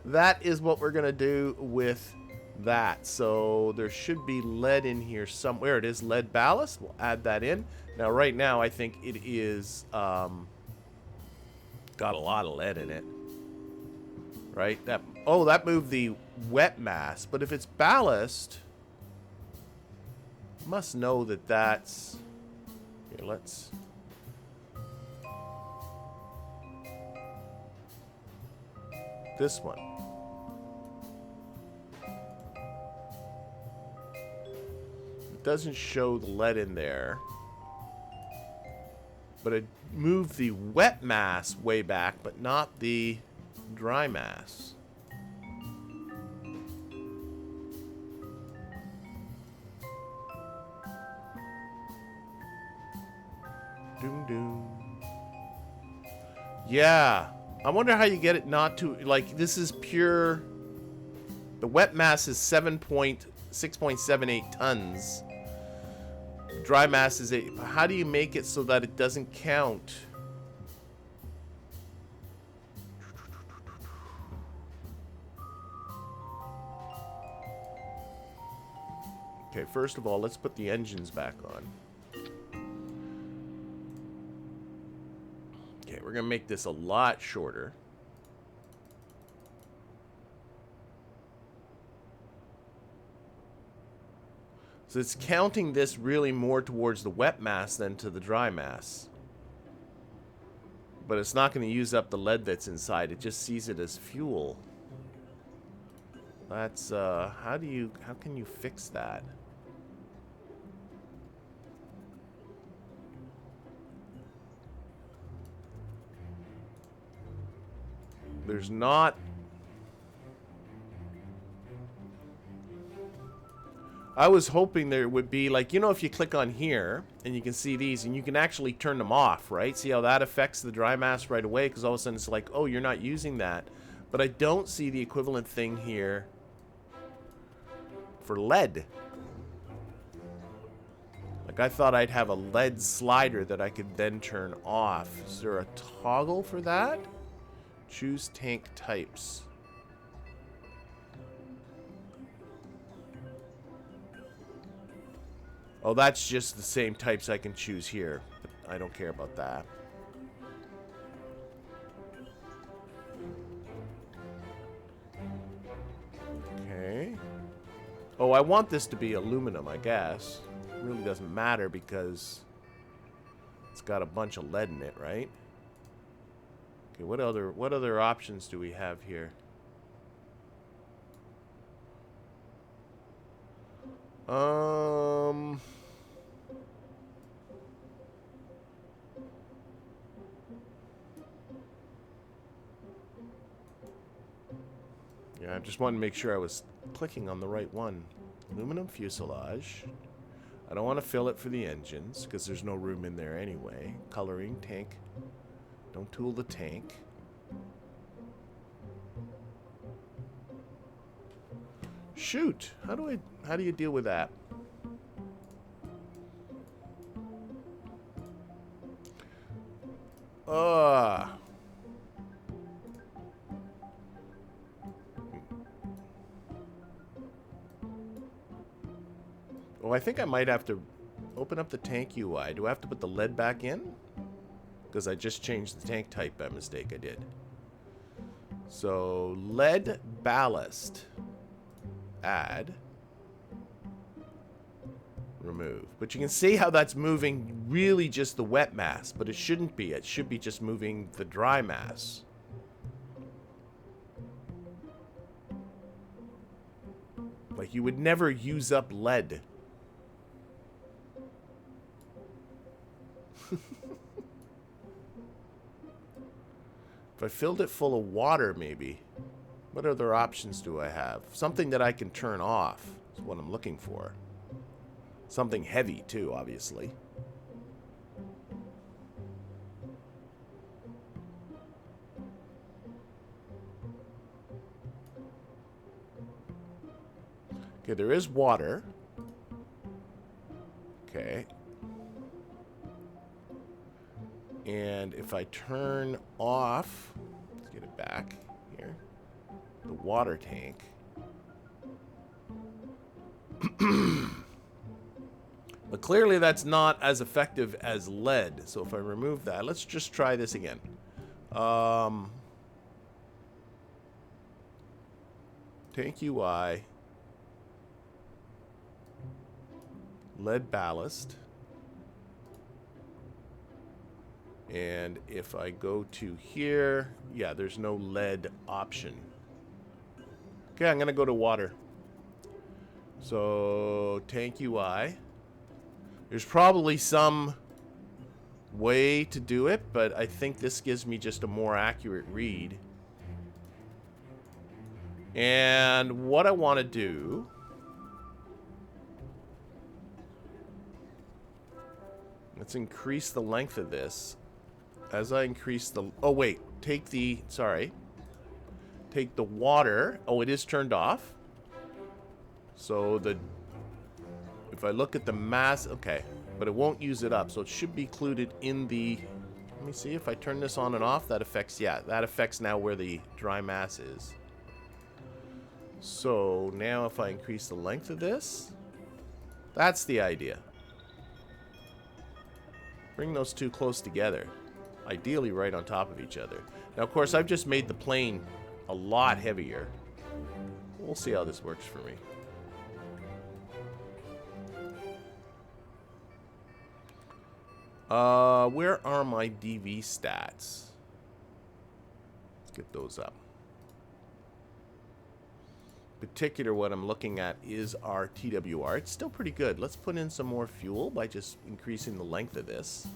That is what we're going to do with that. So there should be lead in here somewhere. It is lead ballast. We'll add that in. Now right now I think it is got a lot of lead in it, right? That moved the wet mass, but if it's ballast, must know that that's here. Let's this one. Doesn't show the lead in there, but it moved the wet mass way back, but not the dry mass. Doom doom. Yeah, I wonder how you get it not to, like, this is pure, the wet mass is 6.78 tons. Dry mass is 8. How do you make it so that it doesn't count? Okay, first of all, let's put the engines back on. Okay, we're gonna make this a lot shorter. So it's counting this really more towards the wet mass than to the dry mass. But it's not going to use up the lead that's inside. It just sees it as fuel. That's, how can you fix that? There's not... I was hoping there would be, like, you know, if you click on here, and you can see these, and you can actually turn them off, right? See how that affects the dry mass right away? Because all of a sudden it's like, oh, you're not using that. But I don't see the equivalent thing here for LED. Like, I thought I'd have a LED slider that I could then turn off. Is there a toggle for that? Choose tank types. Oh, that's just the same types I can choose here. But I don't care about that. Okay. Oh, I want this to be aluminum, I guess. It really doesn't matter because it's got a bunch of lead in it, right? Okay, what other options do we have here? Yeah, I just wanted to make sure I was clicking on the right one. Aluminum fuselage. I don't want to fill it for the engines because there's no room in there anyway. Coloring, tank. Don't tool the tank. Shoot! How do you deal with that? Oh, I think I might have to open up the tank UI. Do I have to put the lead back in? Because I just changed the tank type by mistake. I did. So, lead ballast. Add. Remove. But you can see how that's moving really just the wet mass, but it shouldn't be. It should be just moving the dry mass. Like, you would never use up lead. If I filled it full of water, maybe. What other options do I have? Something that I can turn off is what I'm looking for. Something heavy, too, obviously. Okay, there is water. Okay. And if I turn off, let's get it back here, the water tank. But clearly that's not as effective as lead. So if I remove that, let's just try this again. Tank UI. Lead ballast. And if I go to here, yeah, there's no lead option. Okay, I'm going to go to water. So, tank UI. There's probably some way to do it, but I think this gives me just a more accurate read. And what I want to do... let's increase the length of this. As I increase the... oh, wait. Take the... sorry. Take the water. Oh, it is turned off. So the... if I look at the mass... okay. But it won't use it up. So it should be included in the... let me see if I turn this on and off. That affects... yeah, that affects now where the dry mass is. So now if I increase the length of this... that's the idea. Bring those two close together. Ideally right on top of each other. Now, of course, I've just made the plane a lot heavier. We'll see how this works for me. Where are my DV stats? Let's get those up. In particular, what I'm looking at is our TWR. It's still pretty good. Let's put in some more fuel by just increasing the length of this.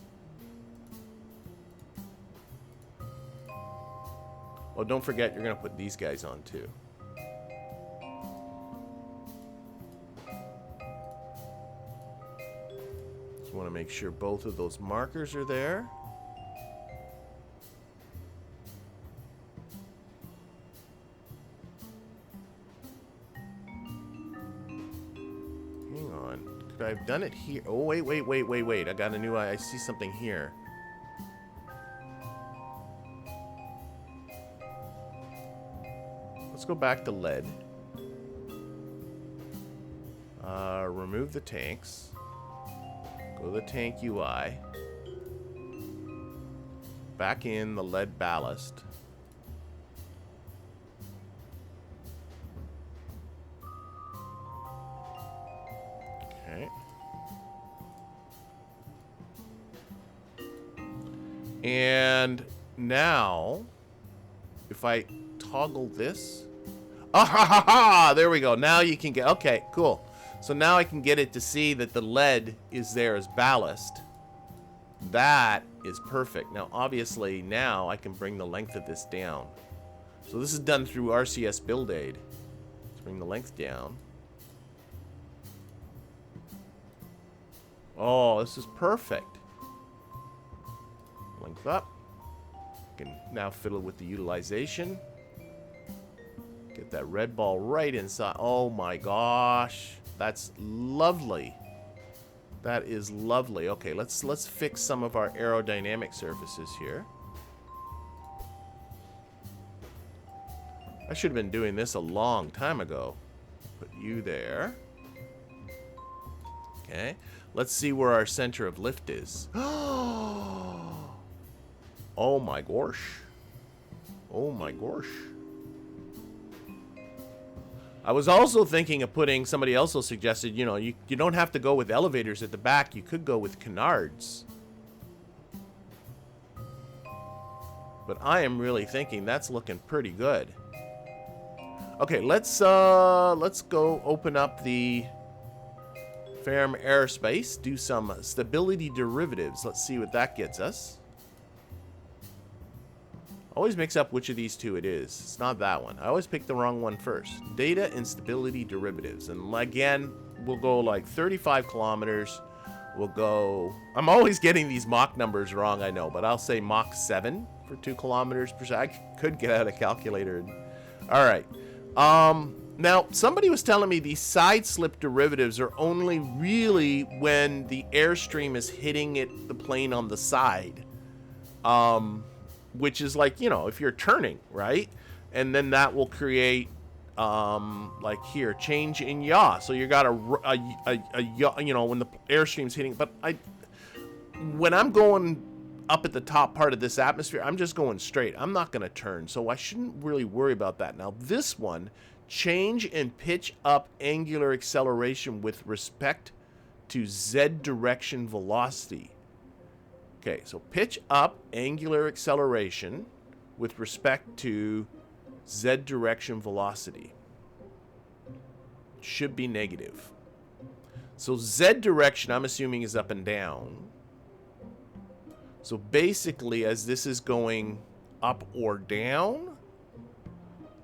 Oh, don't forget, you're going to put these guys on too. Just want to make sure both of those markers are there. Hang on. Could I have done it here? Oh, wait. I got a new... I see something here. Let's go back to lead. Remove the tanks. Go to the tank UI. Back in the lead ballast. Okay. And now, if I toggle this... Ah, ha, ha, ha! There we go. Now you can get... Okay, cool. So now I can get it to see that the lead is there as ballast. That is perfect. Now, obviously, now I can bring the length of this down. So this is done through RCS Build Aid. Let's bring the length down. Oh, this is perfect. Length up. I can now fiddle with the utilization. Get that red ball right inside. Oh my gosh. That's lovely. That is lovely. Okay, let's fix some of our aerodynamic surfaces here. I should have been doing this a long time ago. Put you there. Okay. Let's see where our center of lift is. Oh my gosh. Oh my gosh. I was also thinking of putting, somebody also suggested, you know, you don't have to go with elevators at the back. You could go with canards. But I am really thinking that's looking pretty good. Okay, let's go open up the Ferram Aerospace, do some stability derivatives. Let's see what that gets us. Always mix up which of these two it is. It's not that one. I always pick the wrong one first. Data and stability derivatives. And again, we'll go like 35 kilometers. We'll go... I'm always getting these Mach numbers wrong, I know. But I'll say Mach 7 for 2 kilometers per second. I could get out a calculator. All right. Now, somebody was telling me these side slip derivatives are only really when the airstream is hitting the plane on the side. Which is like, you know, if you're turning, right? And then that will create, like here, change in yaw. So you got a yaw, you know, when the airstream's hitting. But when I'm going up at the top part of this atmosphere, I'm just going straight. I'm not going to turn. So I shouldn't really worry about that. Now, this one, change and pitch up angular acceleration with respect to Z direction velocity. Okay, so pitch up angular acceleration with respect to Z direction velocity. Should be negative. So Z direction, I'm assuming, is up and down. So basically, as this is going up or down,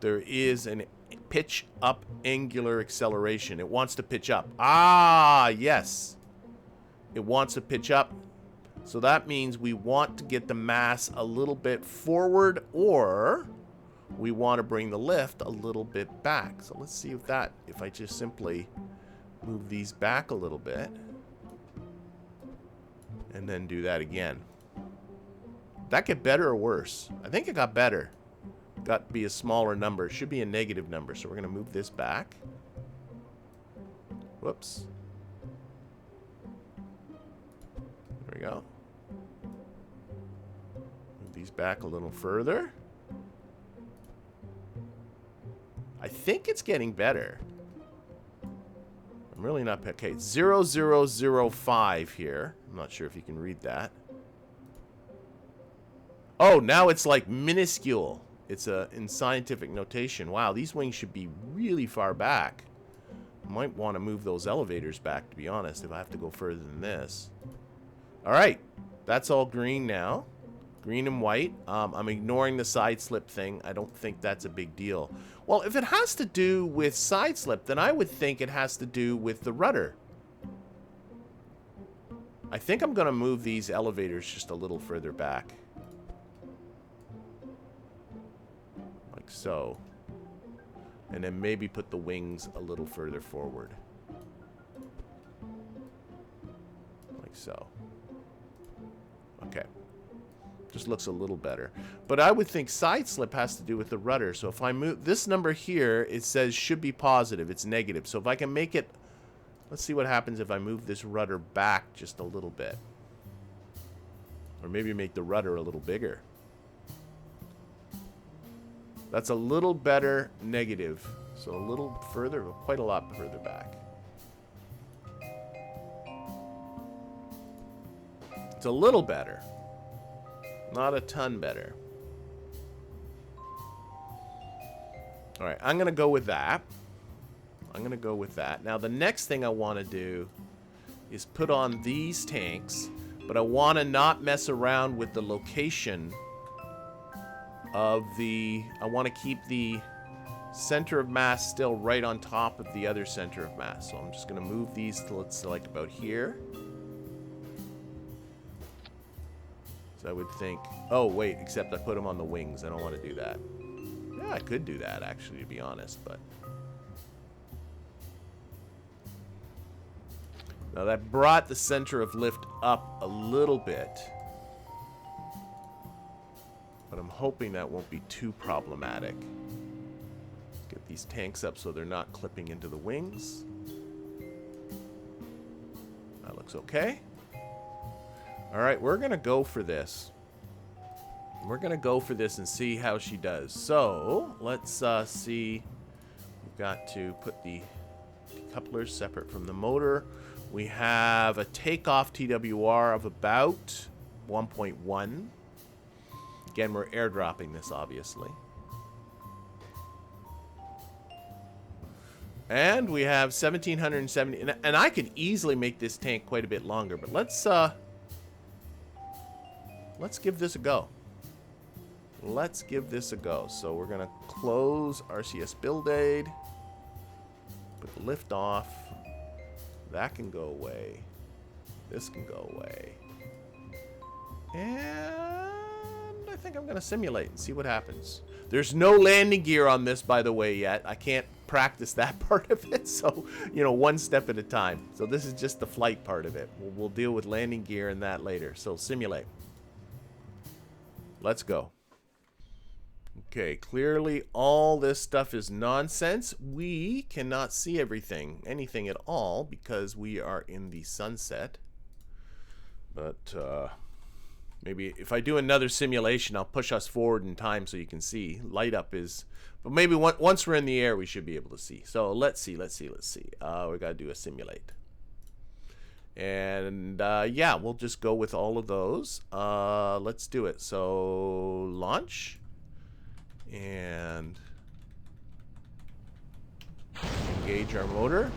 there is an pitch up angular acceleration. It wants to pitch up. Ah, yes. It wants to pitch up. So that means we want to get the mass a little bit forward, or we want to bring the lift a little bit back. So let's see if I just simply move these back a little bit and then do that again. That get better or worse? I think it got better. Got to be a smaller number. It should be a negative number. So we're going to move this back. Whoops. There we go. Move these back a little further. I think it's getting better. I'm really not... Okay, 0005 here. I'm not sure if you can read that. Oh, now it's like minuscule. It's in scientific notation. Wow, these wings should be really far back. Might want to move those elevators back, to be honest, if I have to go further than this. All right, that's all green now. Green and white. I'm ignoring the side slip thing. I don't think that's a big deal. Well, if it has to do with side slip, then I would think it has to do with the rudder. I think I'm going to move these elevators just a little further back. Like so. And then maybe put the wings a little further forward. Like so. Okay. Just looks a little better. But I would think side slip has to do with the rudder. So if I move this number here, it says should be positive. It's negative. So if I can make it... Let's see what happens if I move this rudder back just a little bit. Or maybe make the rudder a little bigger. That's a little better negative. So a little further, quite a lot further back. It's a little better. Not a ton better. Alright, I'm going to go with that. I'm going to go with that. Now, the next thing I want to do is put on these tanks, but I want to not mess around with the location of the... I want to keep the center of mass still right on top of the other center of mass. So I'm just going to move these to, let's say, like about here. So I would think... Oh, wait, except I put them on the wings. I don't want to do that. Yeah, I could do that, actually, to be honest, but... Now, that brought the center of lift up a little bit. But I'm hoping that won't be too problematic. Get these tanks up so they're not clipping into the wings. That looks okay. Alright, we're going to go for this. We're going to go for this and see how she does. So, let's see. We've got to put the decouplers separate from the motor. We have a takeoff TWR of about 1.1. Again, we're airdropping this, obviously. And we have 1,770. And I could easily make this tank quite a bit longer, but let's give this a go. Let's give this a go. So we're going to close RCS build aid. Put the lift off. That can go away. This can go away. And I think I'm going to simulate and see what happens. There's no landing gear on this, by the way, yet. I can't practice that part of it. So, you know, one step at a time. So this is just the flight part of it. We'll deal with landing gear and that later. So simulate. Let's go. Okay, clearly all this stuff is nonsense. We cannot see everything, anything at all, because we are in the sunset. But maybe if I do another simulation, I'll push us forward in time so you can see. Light up is... But maybe once we're in the air, we should be able to see. So let's see. We got to do a simulate. And yeah, we'll just go with all of those. Let's do it. So launch. And engage our motor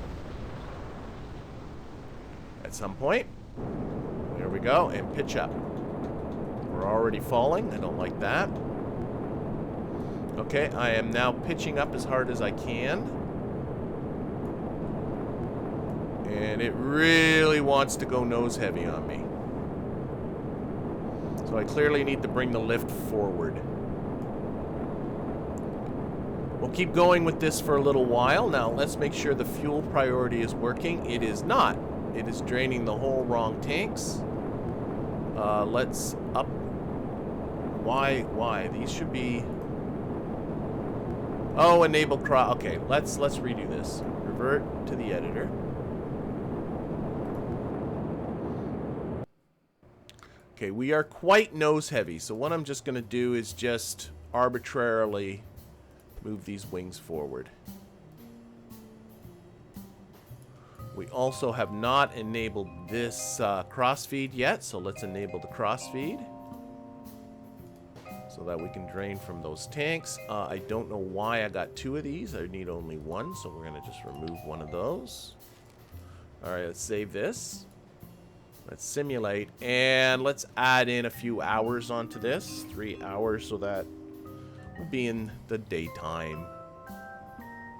at some point. There we go. And pitch up. We're already falling. I don't like that. Okay, I am now pitching up as hard as I can. And it really wants to go nose heavy on me. So I clearly need to bring the lift forward. We'll keep going with this for a little while. Now, let's make sure the fuel priority is working. It is not. It is draining the whole wrong tanks. Let's up. Why? These should be... Oh, enable cross. Okay, let's redo this. Revert to the editor. Okay, we are quite nose heavy. So what I'm just going to do is just arbitrarily move these wings forward. We also have not enabled this crossfeed yet, so let's enable the crossfeed so that we can drain from those tanks. I don't know why I got two of these. I need only one, so we're going to just remove one of those. All right, let's save this. Let's simulate, and let's add in a few hours onto this. 3 hours, so that will be in the daytime,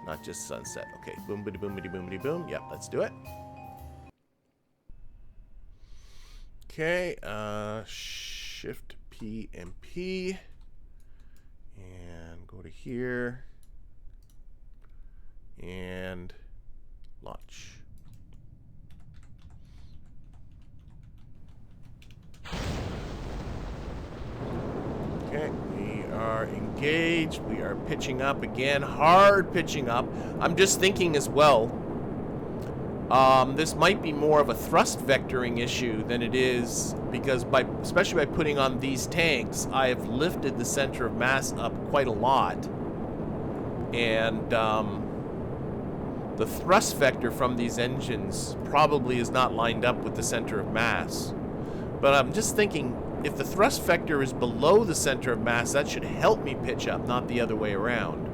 not just sunset. Okay, boom-bitty, boom-bitty, boom-bitty, boom. Yep, let's do it. Okay, Shift P and P, and go to here, and launch. Okay, we are engaged. We are pitching up again, hard pitching up. I'm just thinking as well, this might be more of a thrust vectoring issue than it is, because especially by putting on these tanks, I have lifted the center of mass up quite a lot. And the thrust vector from these engines probably is not lined up with the center of mass. But I'm just thinking, if the thrust vector is below the center of mass, that should help me pitch up, not the other way around.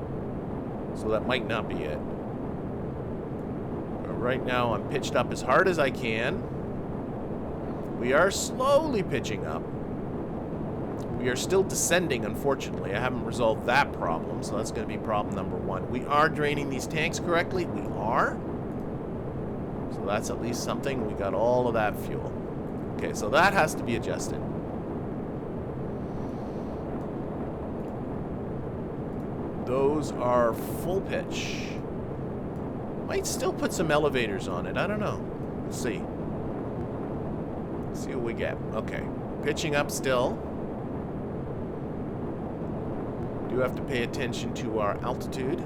So that might not be it. But right now I'm pitched up as hard as I can. We are slowly pitching up. We are still descending, unfortunately. I haven't resolved that problem, so that's going to be problem number 1. We are draining these tanks correctly. We are. So that's at least something. We got all of that fuel. Okay, so that has to be adjusted. Those are full pitch. Might still put some elevators on it. I don't know. We'll see. See what we get. Okay. Pitching up still. Do have to pay attention to our altitude.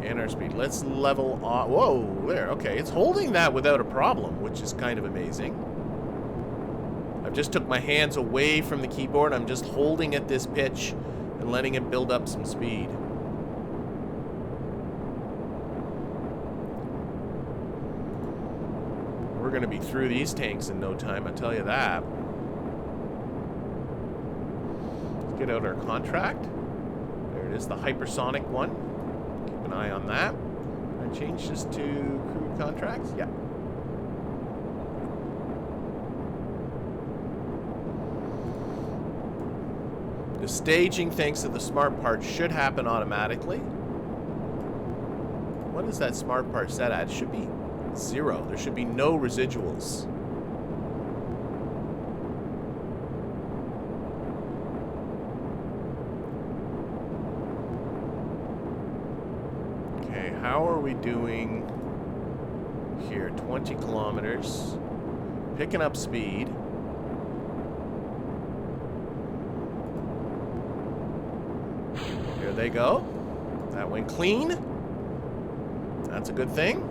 And our speed. Let's level off. Whoa, there. Okay, it's holding that without a problem, which is kind of amazing. I've just took my hands away from the keyboard. I'm just holding at this pitch and letting it build up some speed. We're going to be through these tanks in no time, I tell you that. Let's get out our contract. There it is, the Hypersonic one. Keep an eye on that. Can I change this to crude contracts? Yeah. The staging, thanks to the smart part, should happen automatically. What is that smart part set at? It should be 0. There should be no residuals. Okay, how are we doing here? 20 kilometers. Picking up speed. There they go. That went clean. That's a good thing.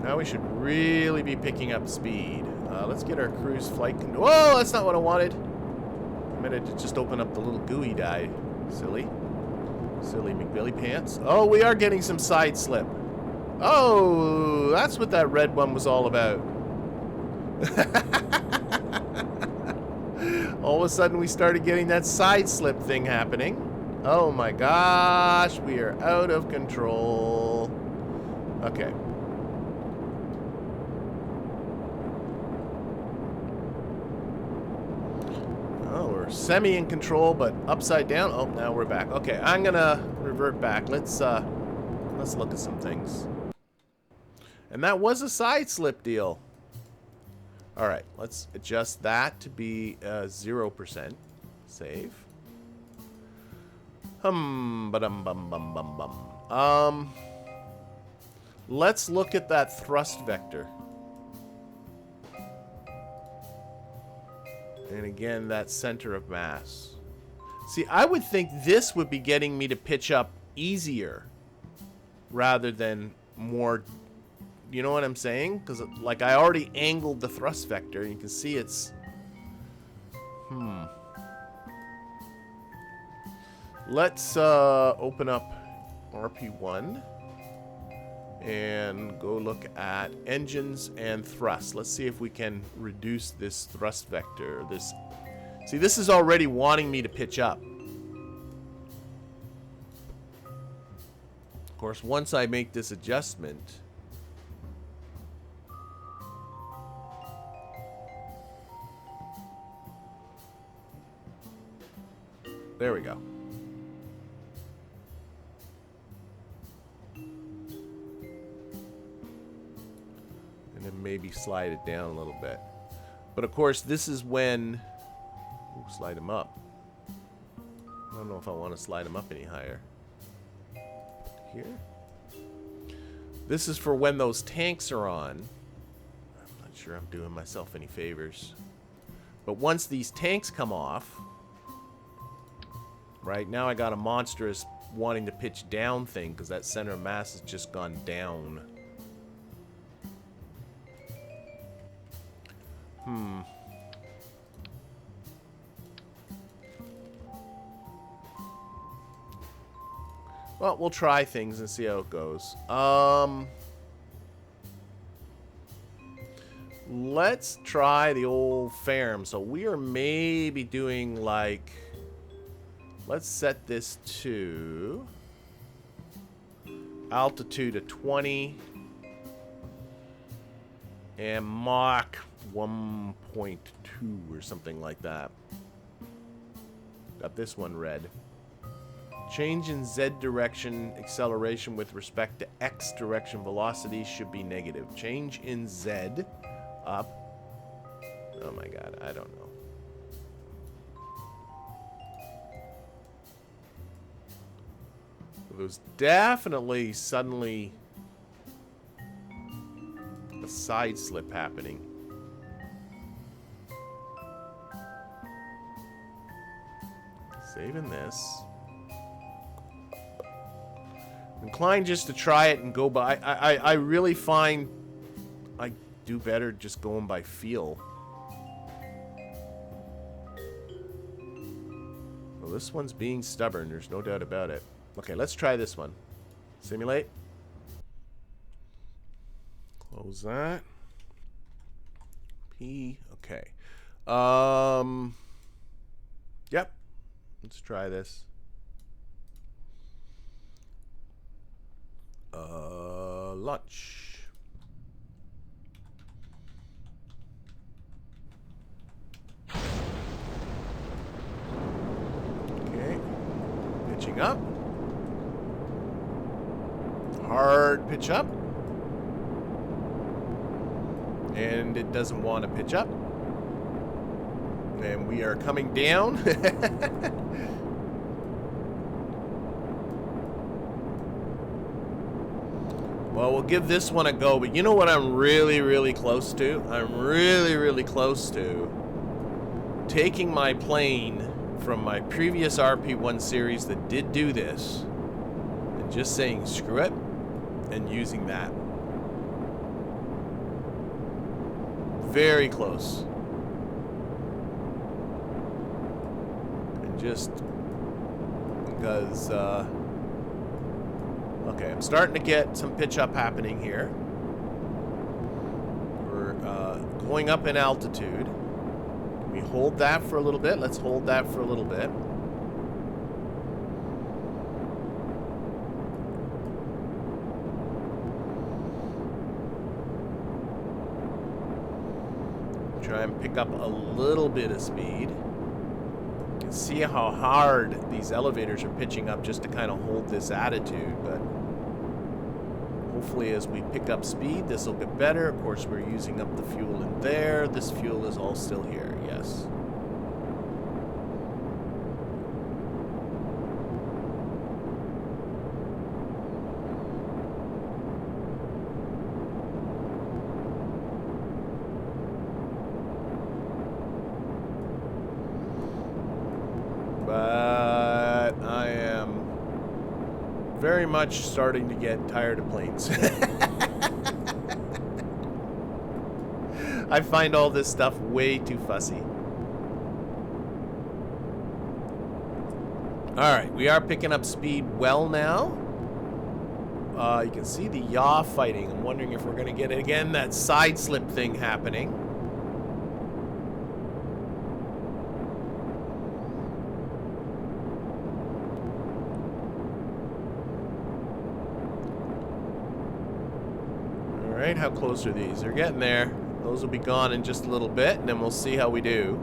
Now we should really be picking up speed. Let's get our cruise flight control. Whoa, that's not what I wanted. I meant to just open up the little GUI die. Silly. Silly McBilly pants. Oh, we are getting some side slip. Oh, that's what that red one was all about. All of a sudden we started getting that side slip thing happening. Oh my gosh, we are out of control. Okay. Oh, we're semi in control, but upside down. Oh, now we're back. Okay, I'm gonna revert back. Let's look at some things. And that was a side slip deal. All right, let's adjust that to be 0%. Save. Let's look at that thrust vector. And again, that center of mass. See, I would think this would be getting me to pitch up easier rather than more. You know what I'm saying? Because, like, I already angled the thrust vector, and you can see it's... Let's open up RP1 and go look at engines and thrust. Let's see if we can reduce this thrust vector. See, this is already wanting me to pitch up. Of course, once I make this adjustment, there we go. And then maybe slide it down a little bit. But of course, this is when... Ooh, slide them up. I don't know if I want to slide them up any higher. Here. This is for when those tanks are on. I'm not sure I'm doing myself any favors. But once these tanks come off... Right now I got a monstrous wanting to pitch down thing because that center of mass has just gone down. Well, we'll try things and see how it goes. Let's try the old Ferram. So we are maybe doing like... Let's set this to altitude of 20 and Mach 1.2 or something like that. Got this one red. Change in Z direction acceleration with respect to X direction velocity should be negative. Change in Z up. Oh my god, I don't know. There's definitely suddenly a side slip happening. Saving this. I'm inclined just to try it and go by. I really find I do better just going by feel. Well, this one's being stubborn. There's no doubt about it. Okay, let's try this one. Simulate. Close that. P. Okay. Yep. Let's try this. Launch. Okay. Pitching up. Hard pitch up. And it doesn't want to pitch up. And we are coming down. Well, we'll give this one a go, but you know what I'm really, really close to? I'm really, really close to taking my plane from my previous RP1 series that did do this and just saying screw it and using that. Very close. And just because okay, I'm starting to get some pitch up happening here. We're going up in altitude. Can we hold that for a little bit? Let's hold that for a little bit. Try and pick up a little bit of speed. You can see how hard these elevators are pitching up just to kind of hold this attitude, but hopefully as we pick up speed, this will get better. Of course, we're using up the fuel in there. This fuel is all still here, yes. But I am very much starting to get tired of planes. I find all this stuff way too fussy. Alright, we are picking up speed well now. You can see the yaw fighting. I'm wondering if we're going to get, again, that side slip thing happening. Right? How close are these? They're getting there. Those will be gone in just a little bit, and then we'll see how we do.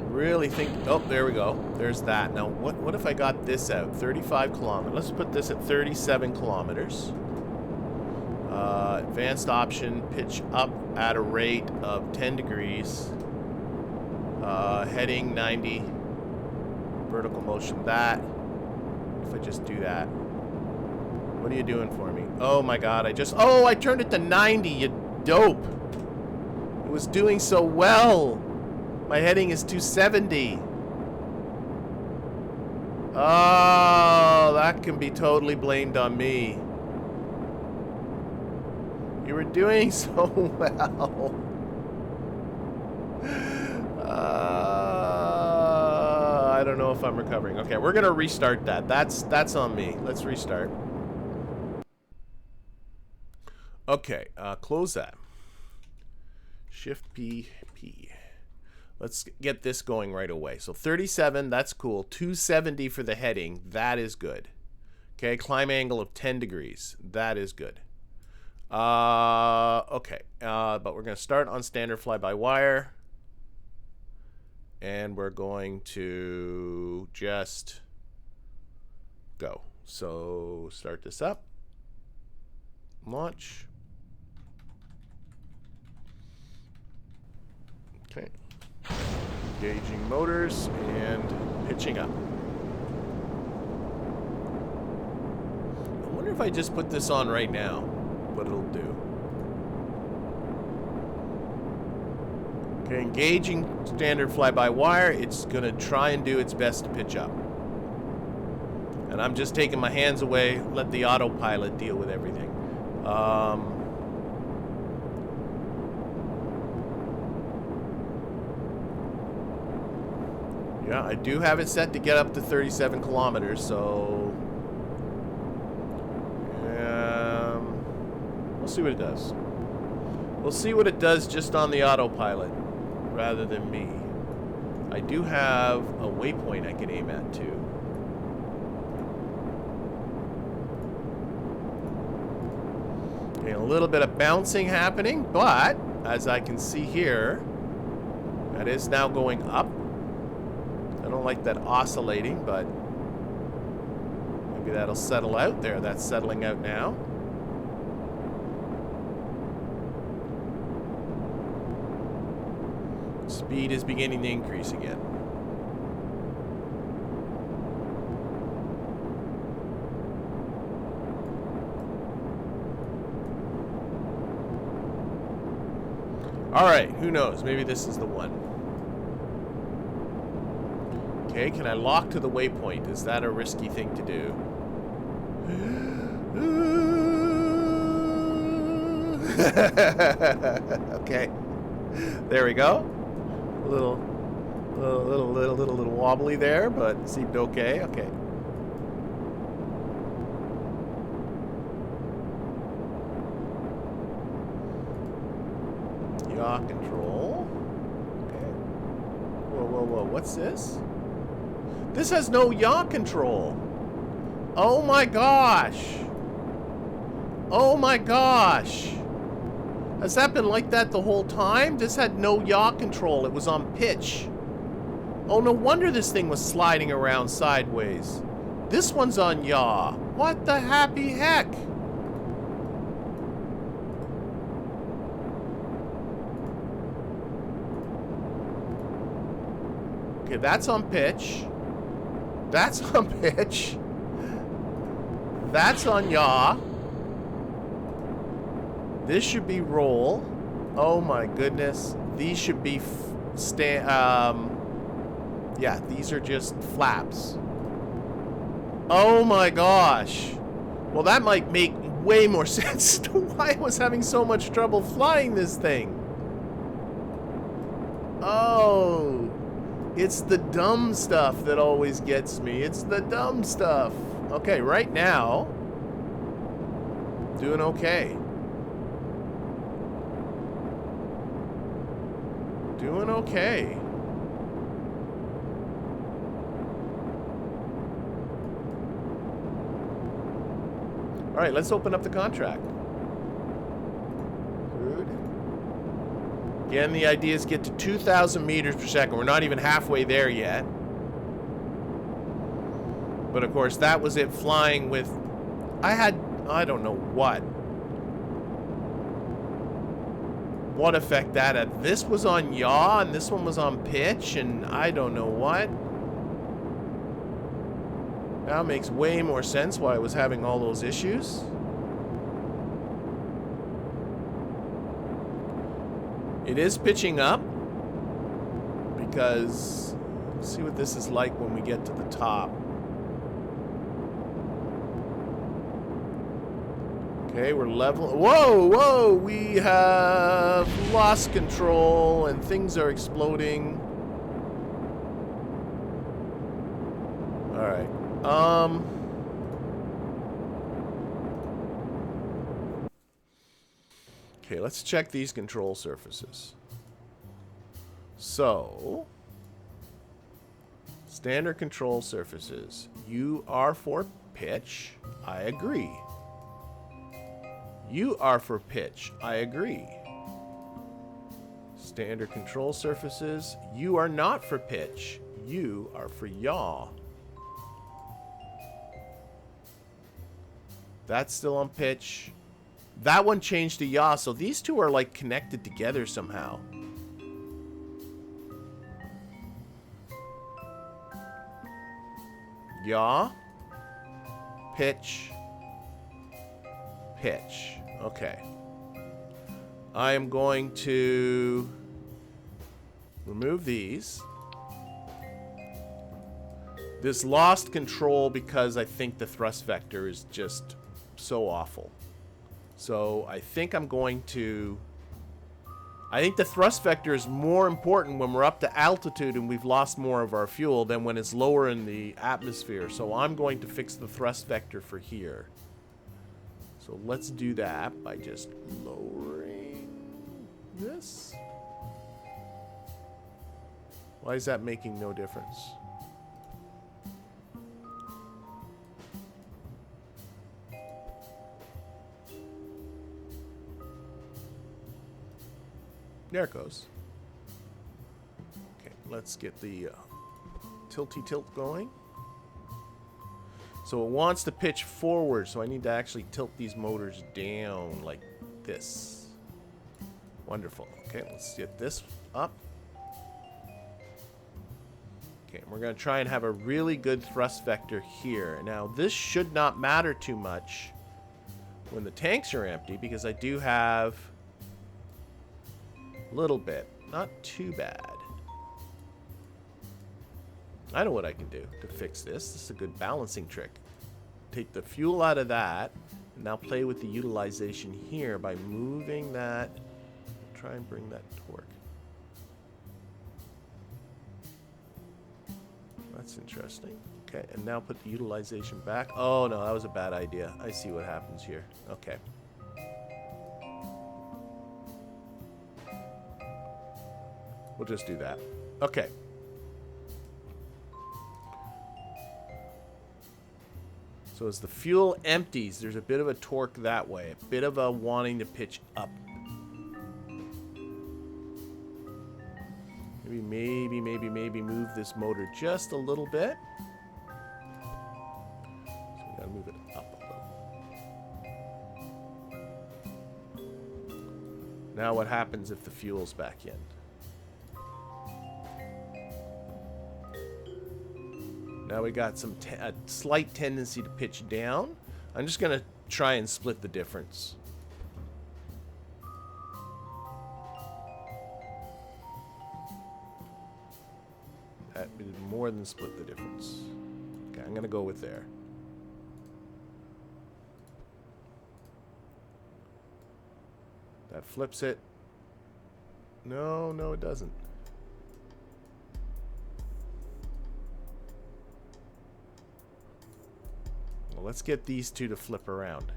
Really think... Oh, there we go. There's that. Now, what if I got this out? 35 kilometers. Let's put this at 37 kilometers. Advanced option, pitch up at a rate of 10 degrees. Heading 90. Vertical motion, that. If I just do that. What are you doing for me? Oh my god, Oh, I turned it to 90, you dope. It was doing so well. My heading is 270. Oh, that can be totally blamed on me. You were doing so well. I don't know if I'm recovering. Okay, we're gonna restart that. That's on me. Let's restart. Okay, close that. Shift P. Let's get this going right away. So 37, that's cool. 270 for the heading, that is good. Okay, climb angle of 10 degrees, that is good. Okay, but we're going to start on standard fly-by-wire. And we're going to just go. So start this up. Launch. Okay. Engaging motors and pitching up. I wonder if I just put this on right now, what it'll do. Okay, engaging standard fly-by-wire, it's gonna try and do its best to pitch up. And I'm just taking my hands away, let the autopilot deal with everything. Yeah, I do have it set to get up to 37 kilometers, so... we'll see what it does. We'll see what it does just on the autopilot, rather than me. I do have a waypoint I can aim at, too. Okay, a little bit of bouncing happening, but, as I can see here, that is now going up. I don't like that oscillating, but maybe that'll settle out there. That's settling out now. Speed is beginning to increase again. Alright, who knows? Maybe this is the one. Okay, can I lock to the waypoint? Is that a risky thing to do? Okay. There we go. A little wobbly there, but seemed okay. Okay. Yaw Control. Okay. Whoa. What's this? This has no yaw control. Oh my gosh. Oh my gosh. Has that been like that the whole time? This had no yaw control. It was on pitch. Oh, no wonder this thing was sliding around sideways. This one's on yaw. What the happy heck? Okay, that's on pitch. That's on pitch. That's on yaw. This should be roll. Oh my goodness. These should be yeah, these are just flaps. Oh my gosh. Well, that might make way more sense to why I was having so much trouble flying this thing. Oh. It's the dumb stuff that always gets me. It's the dumb stuff. Okay, right now, doing okay. Doing okay. All right, let's open up the contract. Good. Again, the idea is get to 2,000 meters per second. We're not even halfway there yet. But of course, that was it flying with... I don't know what effect that had. This was on yaw, and this one was on pitch, and I don't know what. Now it makes way more sense why I was having all those issues. It is pitching up, because let's see what this is like when we get to the top. Okay, we're level. Whoa, whoa! We have lost control and things are exploding. All right. Okay, let's check these control surfaces. So, standard control surfaces. You are for pitch. I agree. You are for pitch. I agree. Standard control surfaces. You are not for pitch. You are for yaw. That's still on pitch. That one changed to yaw, so these two are like connected together somehow. Yaw. Pitch. Pitch. Okay. I am going to remove these. This lost control because I think the thrust vector is just so awful. So I think I'm going to... I think the thrust vector is more important when we're up to altitude and we've lost more of our fuel than when it's lower in the atmosphere. So I'm going to fix the thrust vector for here. So let's do that by just lowering this. Why is that making no difference? There it goes. Okay, let's get the tilty tilt going. So it wants to pitch forward, so I need to actually tilt these motors down like this. Wonderful. Okay, let's get this up. Okay, we're going to try and have a really good thrust vector here. Now, this should not matter too much when the tanks are empty, because I do have a little bit. Not too bad. I know what I can do to fix this. This is a good balancing trick. Take the fuel out of that, and now play with the utilization here by moving that. Try and bring that torque. That's interesting. Okay, and now put the utilization back. Oh no, that was a bad idea. I see what happens here. Okay. We'll just do that. Okay. So as the fuel empties, there's a bit of a torque that way. A bit of a wanting to pitch up. Maybe move this motor just a little bit. So we gotta move it up a little. Now what happens if the fuel's back in? Now we got a slight tendency to pitch down. I'm just going to try and split the difference. That did more than split the difference. Okay, I'm going to go with there. That flips it. No, it doesn't. Let's get these two to flip around.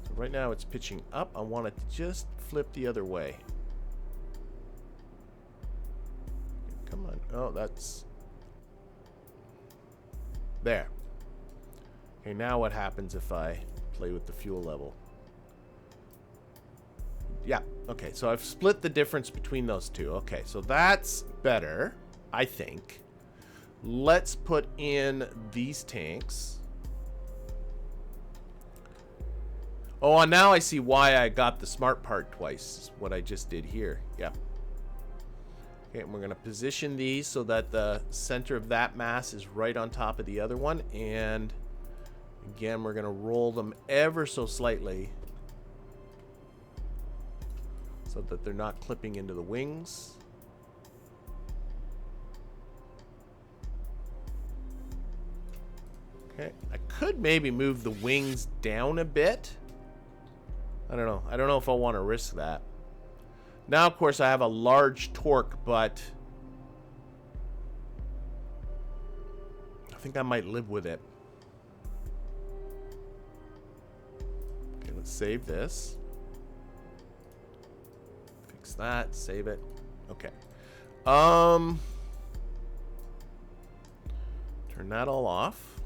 So right now it's pitching up. I want it to just flip the other way. Come on. Oh, that's... There. Okay, now what happens if I play with the fuel level. Yeah, okay, so I've split the difference between those two. Okay, so that's better, I think. Let's put in these tanks. Oh, and now I see why I got the smart part twice, what I just did here. Yep. Okay, and we're going to position these so that the center of that mass is right on top of the other one. And again, we're going to roll them ever so slightly so that they're not clipping into the wings. Okay, I could maybe move the wings down a bit. I don't know. I don't know if I want to risk that. Now, of course, I have a large torque, but I think I might live with it. Okay, let's save this. Fix that, save it. Okay. Turn that all off.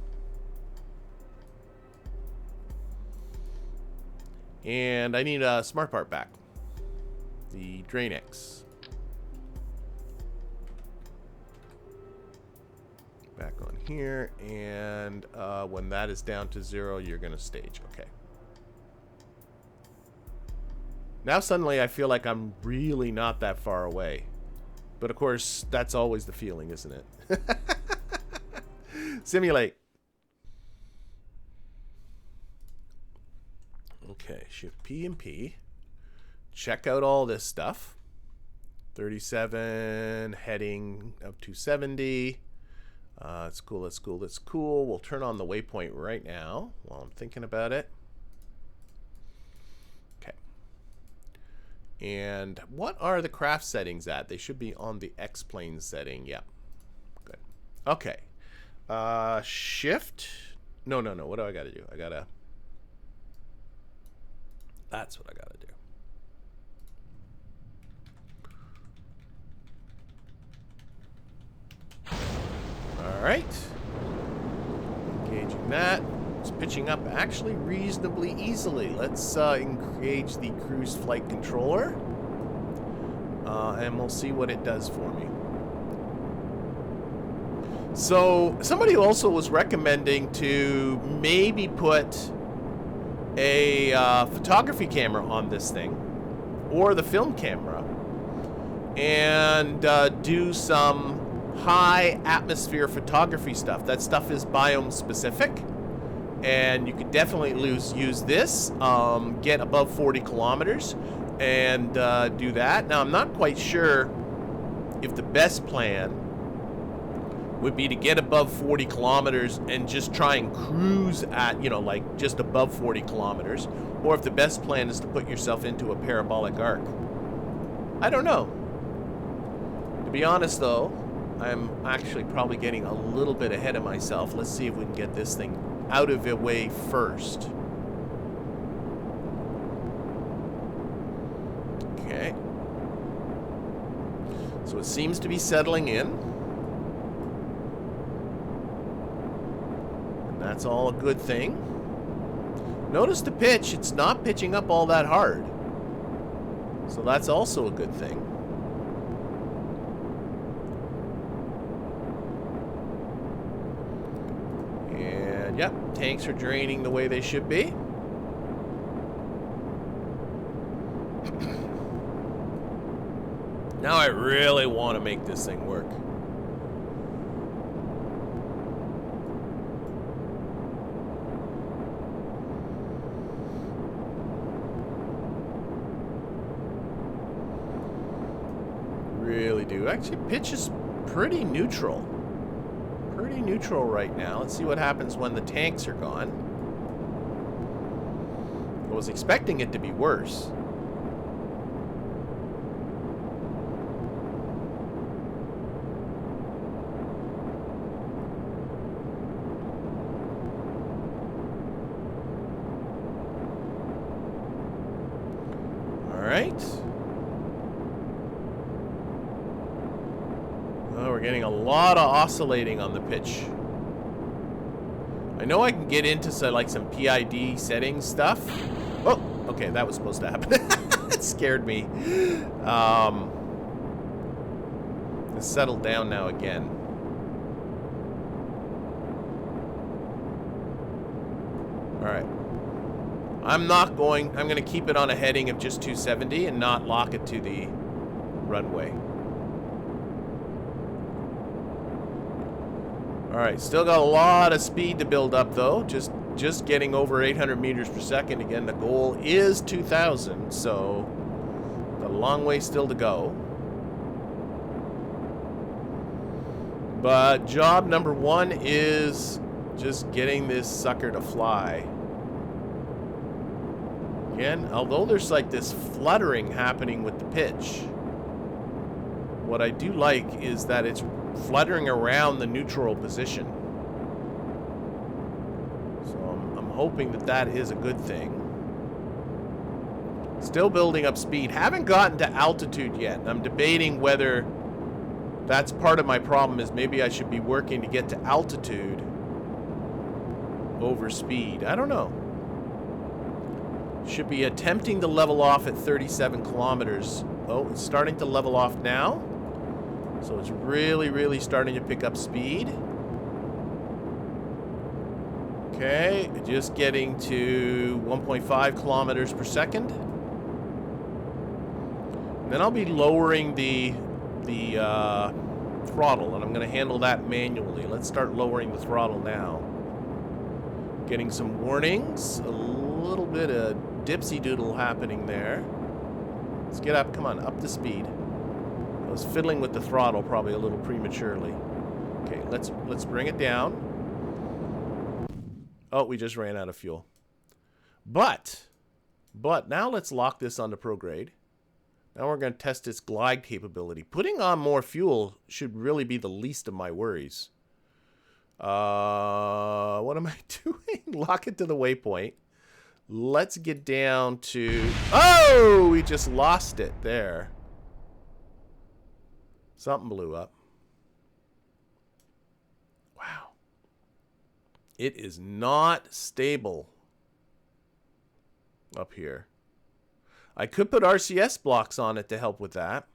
And I need a smart part back. The Drainix. Back on here. And when that is down to 0, you're going to stage. Okay. Now suddenly I feel like I'm really not that far away. But of course, that's always the feeling, isn't it? Simulate. Okay, Shift P and P. Check out all this stuff. 37, heading up to 70. That's cool, that's cool, that's cool. We'll turn on the waypoint right now while I'm thinking about it. Okay. And what are the craft settings at? They should be on the X-plane setting. Yeah, good. Okay. Shift. No. What do I got to do? I got to... That's what I got to do. All right. Engaging that. It's pitching up actually reasonably easily. Let's engage the cruise flight controller. And we'll see what it does for me. So somebody also was recommending to maybe put a photography camera on this thing, or the film camera, and do some high atmosphere photography stuff. That stuff is biome specific, and you could definitely use this, get above 40 kilometers, and do that. Now, I'm not quite sure if the best plan would be to get above 40 kilometers and just try and cruise at, you know, like just above 40 kilometers, or if the best plan is to put yourself into a parabolic arc. I don't know. To be honest, though, I'm actually probably getting a little bit ahead of myself. Let's see if we can get this thing out of the way first. Okay. So it seems to be settling in. That's all a good thing. Notice the pitch, it's not pitching up all that hard. So that's also a good thing. And yep, tanks are draining the way they should be. Now I really want to make this thing work. Really do. Actually, pitch is pretty neutral. Pretty neutral right now. Let's see what happens when the tanks are gone. I was expecting it to be worse. All right. We're getting a lot of oscillating on the pitch. I know I can get into like some PID settings stuff. Oh, okay, that was supposed to happen. It scared me. It's settled down now again. Alright. I'm going to keep it on a heading of just 270 and not lock it to the runway. Alright, still got a lot of speed to build up though. Just getting over 800 meters per second. Again, the goal is 2,000, so got a long way still to go. But job number 1 is just getting this sucker to fly. Again, although there's like this fluttering happening with the pitch, what I do like is that it's fluttering around the neutral position. So I'm hoping that that is a good thing. Still building up speed. Haven't gotten to altitude yet. I'm debating whether that's part of my problem, is maybe I should be working to get to altitude over speed. I don't know. Should be attempting to level off at 37 kilometers. Oh, it's starting to level off now. So it's really, really starting to pick up speed. Okay, just getting to 1.5 kilometers per second. And then I'll be lowering the throttle, and I'm going to handle that manually. Let's start lowering the throttle now. Getting some warnings. A little bit of dipsy doodle happening there. Let's get up. Come on, up to speed. I was fiddling with the throttle probably a little prematurely. Okay, let's bring it down. Oh, we just ran out of fuel. But now let's lock this onto prograde. Now we're going to test its glide capability. Putting on more fuel should really be the least of my worries. What am I doing? Lock it to the waypoint. Let's get down to... Oh! We just lost it there. Something blew up. Wow. It is not stable up here. I could put RCS blocks on it to help with that.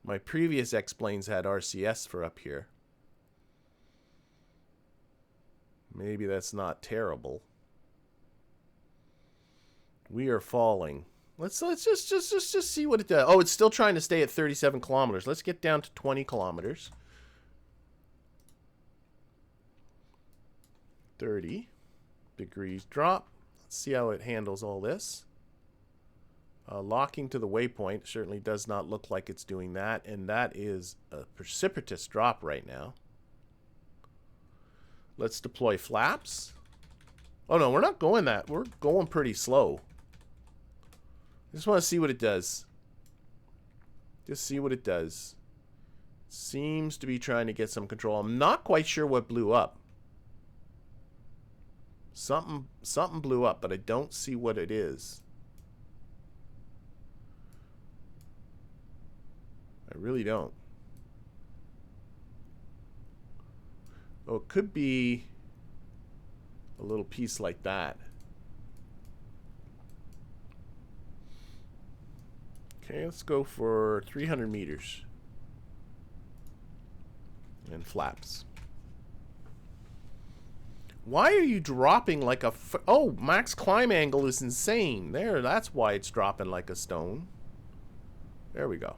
My previous X-planes had RCS for up here. Maybe that's not terrible. We are falling. Let's just see what it does. Oh, it's still trying to stay at 37 kilometers. Let's get down to 20 kilometers. 30 degrees drop. Let's see how it handles all this. Locking to the waypoint certainly does not look like it's doing that, and that is a precipitous drop right now. Let's deploy flaps. Oh no, we're not going that. We're going pretty slow. I just want to see what it does. Just see what it does. Seems to be trying to get some control. I'm not quite sure what blew up. Something blew up, but I don't see what it is. I really don't. Oh, it could be a little piece like that. Okay, let's go for 300 meters. And flaps. Why are you dropping like a... Oh, max climb angle is insane. There, that's why it's dropping like a stone. There we go.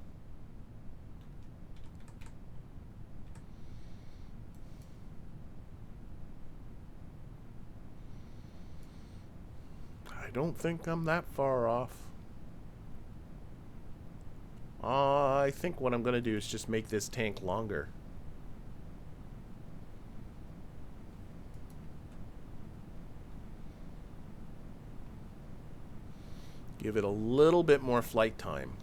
I don't think I'm that far off. I think what I'm going to do is just make this tank longer. Give it a little bit more flight time.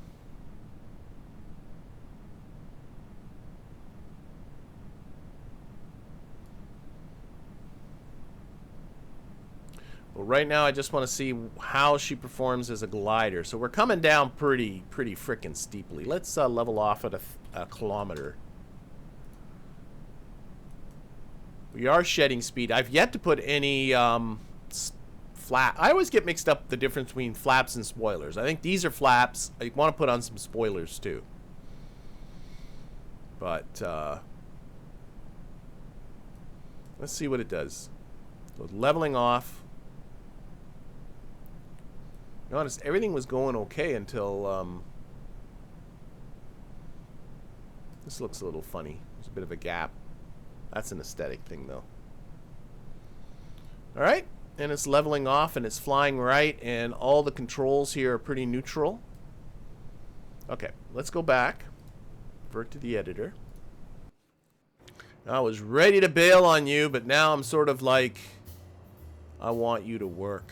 Well, right now I just want to see how she performs as a glider. So we're coming down pretty frickin' steeply. Let's level off at a kilometer. We are shedding speed. I've yet to put any flap. I always get mixed up the difference between flaps and spoilers. I think these are flaps. I want to put on some spoilers too. But let's see what it does. So leveling off. To be honest, everything was going okay until this looks a little funny. There's a bit of a gap. That's an aesthetic thing though. Alright, and it's leveling off and it's flying right, and all the controls here are pretty neutral. Okay, let's go back. Revert to the editor. I was ready to bail on you, but now I'm sort of like, I want you to work.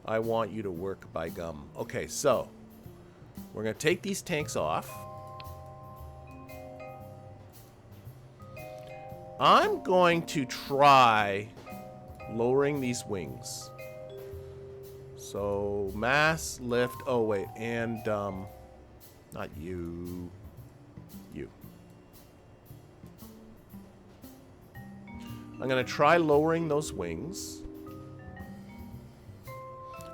I want you to work, by gum. Okay, so we're going to take these tanks off. I'm going to try lowering these wings. So mass lift. Oh wait, and not you. You. I'm gonna try lowering those wings.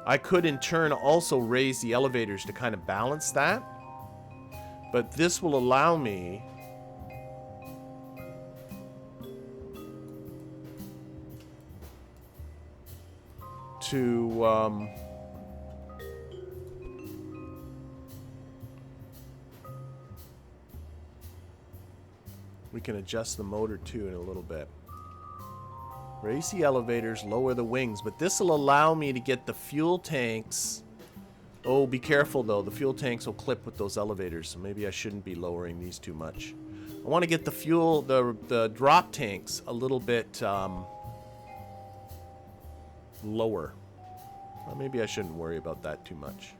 I could in turn also raise the elevators to kind of balance that, but this will allow me to we can adjust the motor too in a little bit. Raise the elevators, lower the wings, but this will allow me to get the fuel tanks. Oh, be careful though, the fuel tanks will clip with those elevators, so maybe I shouldn't be lowering these too much. I want to get the fuel, the drop tanks a little bit lower. Well, maybe I shouldn't worry about that too much.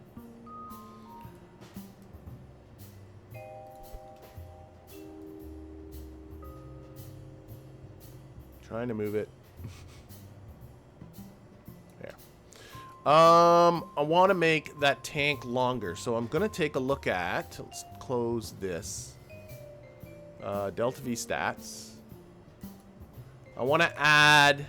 Trying to move it. There. I want to make that tank longer, so I'm going to take a look at, let's close this. Delta V stats. I want to add,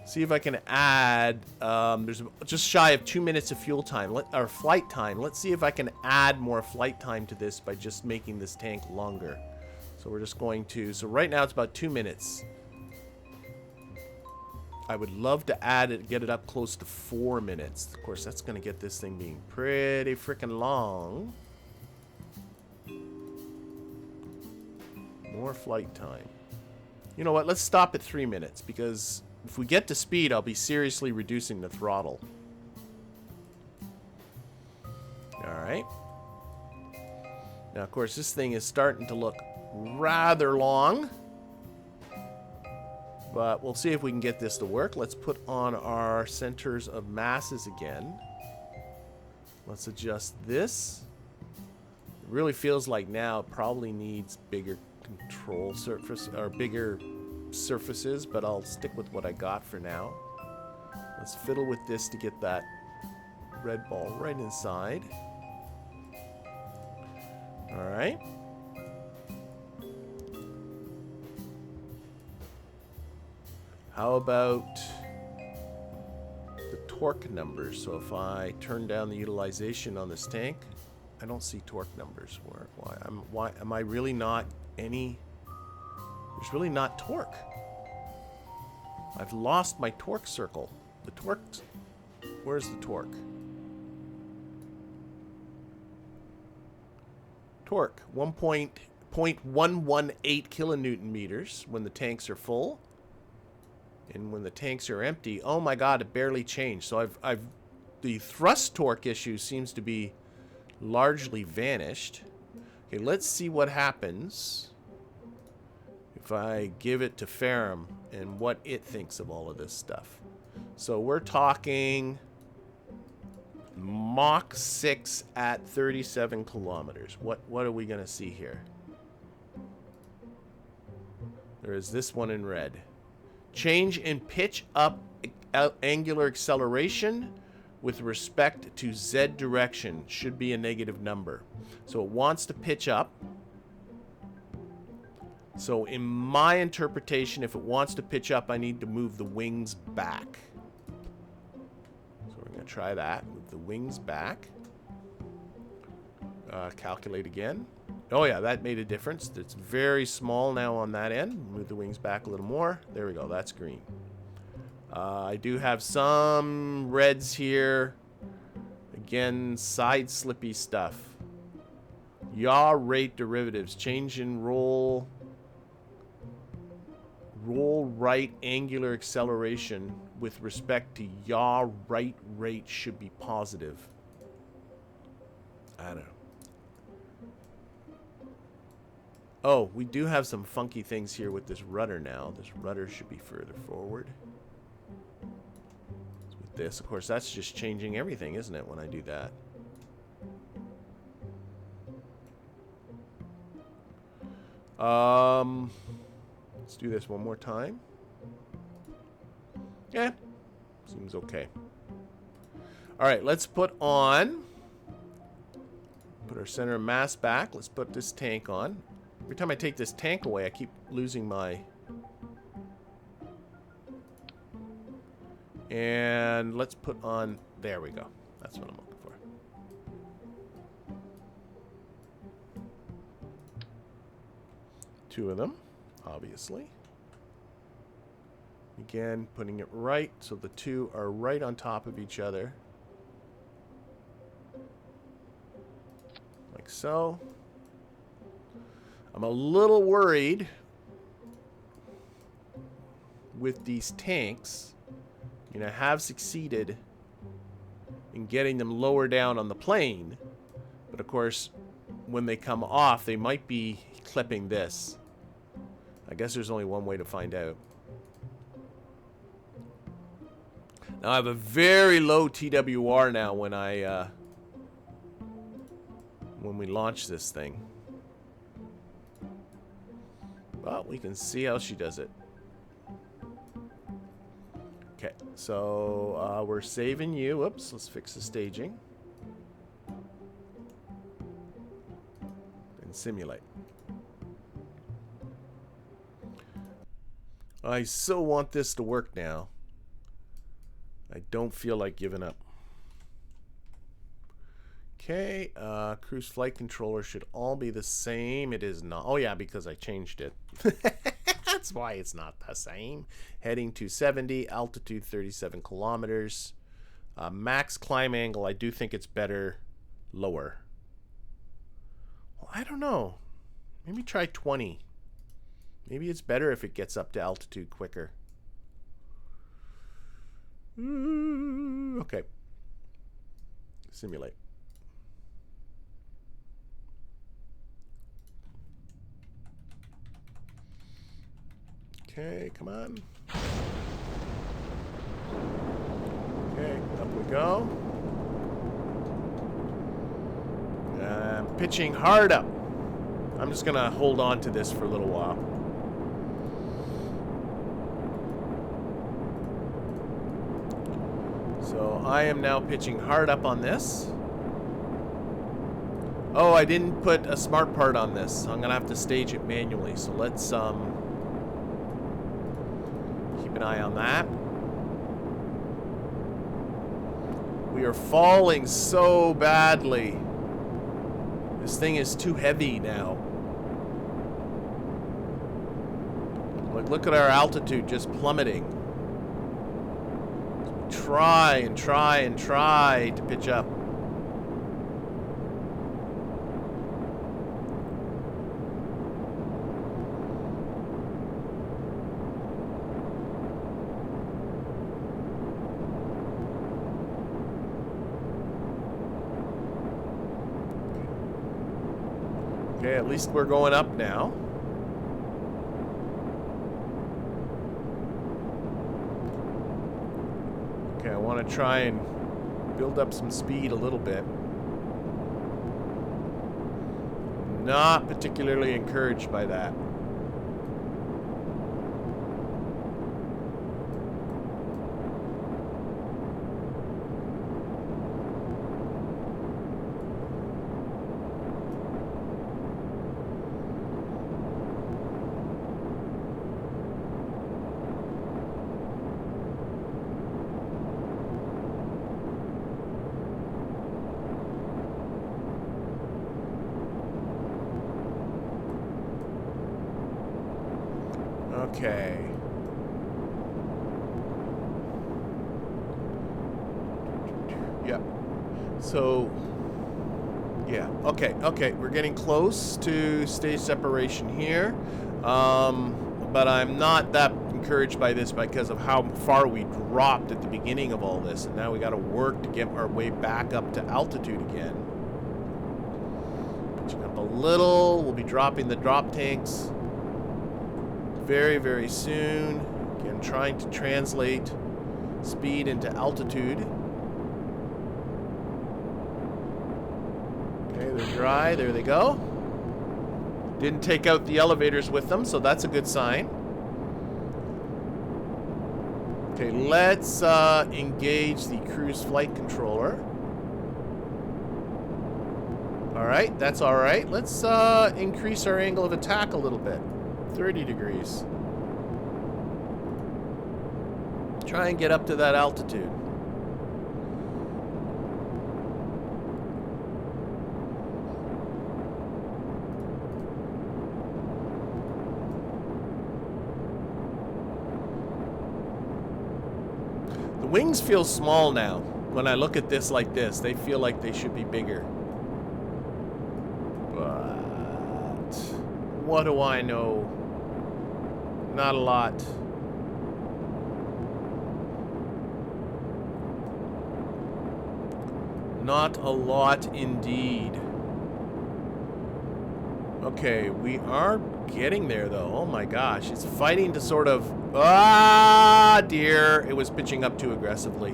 see if I can add, there's just shy of 2 minutes of fuel time, or flight time. Let's see if I can add more flight time to this by just making this tank longer. So we're just going to, so right now it's about 2 minutes. I would love to add it, get it up close to 4 minutes. Of course, that's going to get this thing being pretty freaking long. More flight time. You know what? Let's stop at 3 minutes, because if we get to speed, I'll be seriously reducing the throttle. Alright. Now, of course, this thing is starting to look rather long. But we'll see if we can get this to work. Let's put on our centers of masses again. Let's adjust this. It really feels like now it probably needs bigger control surface, or bigger surfaces, but I'll stick with what I got for now. Let's fiddle with this to get that red ball right inside. Alright. How about the torque numbers? So if I turn down the utilization on this tank, I don't see torque numbers. Why am I really not any? There's really not torque. I've lost my torque circle. The torque, where's the torque? Torque, 1.118 kilonewton meters when the tanks are full. And when the tanks are empty, oh my god, it barely changed. So the thrust torque issue seems to be largely vanished. Okay, let's see what happens if I give it to Ferram and what it thinks of all of this stuff. So we're talking Mach 6 at 37 kilometers. What are we going to see here? There is this one in red. Change in pitch up angular acceleration with respect to Z direction should be a negative number. So it wants to pitch up. So in my interpretation, if it wants to pitch up, I need to move the wings back. So we're going to try that. Move the wings back. Calculate again. Oh yeah, that made a difference. It's very small now on that end. Move the wings back a little more. There we go. That's green. I do have some reds here. Again, side slippy stuff. Yaw rate derivatives. Change in roll right angular acceleration with respect to yaw right rate should be positive. I don't know. Oh, we do have some funky things here with this rudder now. This rudder should be further forward. So with this, of course, that's just changing everything, isn't it, when I do that? Let's do this one more time. Yeah, seems okay. All right, let's put our center of mass back. Let's put this tank on. Every time I take this tank away, I keep losing my... And let's put on... There we go. That's what I'm looking for. Two of them, obviously. Again, putting it right so the two are right on top of each other. Like so. I'm a little worried with these tanks. You know, I have succeeded in getting them lower down on the plane. But of course, when they come off, they might be clipping this. I guess there's only one way to find out. Now I have a very low TWR now when we launch this thing. But we can see how she does it. Okay, so we're saving you. Whoops, let's fix the staging. And simulate. I so want this to work now. I don't feel like giving up. Okay, cruise flight controller should all be the same. It is not. Oh yeah, because I changed it. That's why it's not the same. Heading 270, altitude 37 kilometers. Max climb angle, I do think it's better lower. Well, I don't know. Maybe try 20. Maybe it's better if it gets up to altitude quicker. Okay. Simulate. Okay, come on. Okay, up we go. I'm pitching hard up. I'm just gonna hold on to this for a little while. So I am now pitching hard up on this. Oh, I didn't put a smart part on this. I'm gonna have to stage it manually. So let's keep an eye on that. We are falling so badly. This thing is too heavy now. Like, look at our altitude just plummeting. Try and try and try to pitch up. Okay, at least we're going up now. Okay, I want to try and build up some speed a little bit. Not particularly encouraged by that. Okay. Yep. So, yeah. Okay. We're getting close to stage separation here. But I'm not that encouraged by this because of how far we dropped at the beginning of all this. And now we got to work to get our way back up to altitude again. Pitching up a little. We'll be dropping the drop tanks very, very soon. Again, trying to translate speed into altitude. Okay, they're dry. There they go. Didn't take out the elevators with them, so that's a good sign. Okay, let's engage the cruise flight controller. Alright, that's alright. Let's increase our angle of attack a little bit. 30 degrees. Try and get up to that altitude. The wings feel small now. When I look at this like this, they feel like they should be bigger. But what do I know? Not a lot. Not a lot indeed. Okay, we are getting there though. Oh my gosh, it's fighting to sort of... Ah, dear. It was pitching up too aggressively.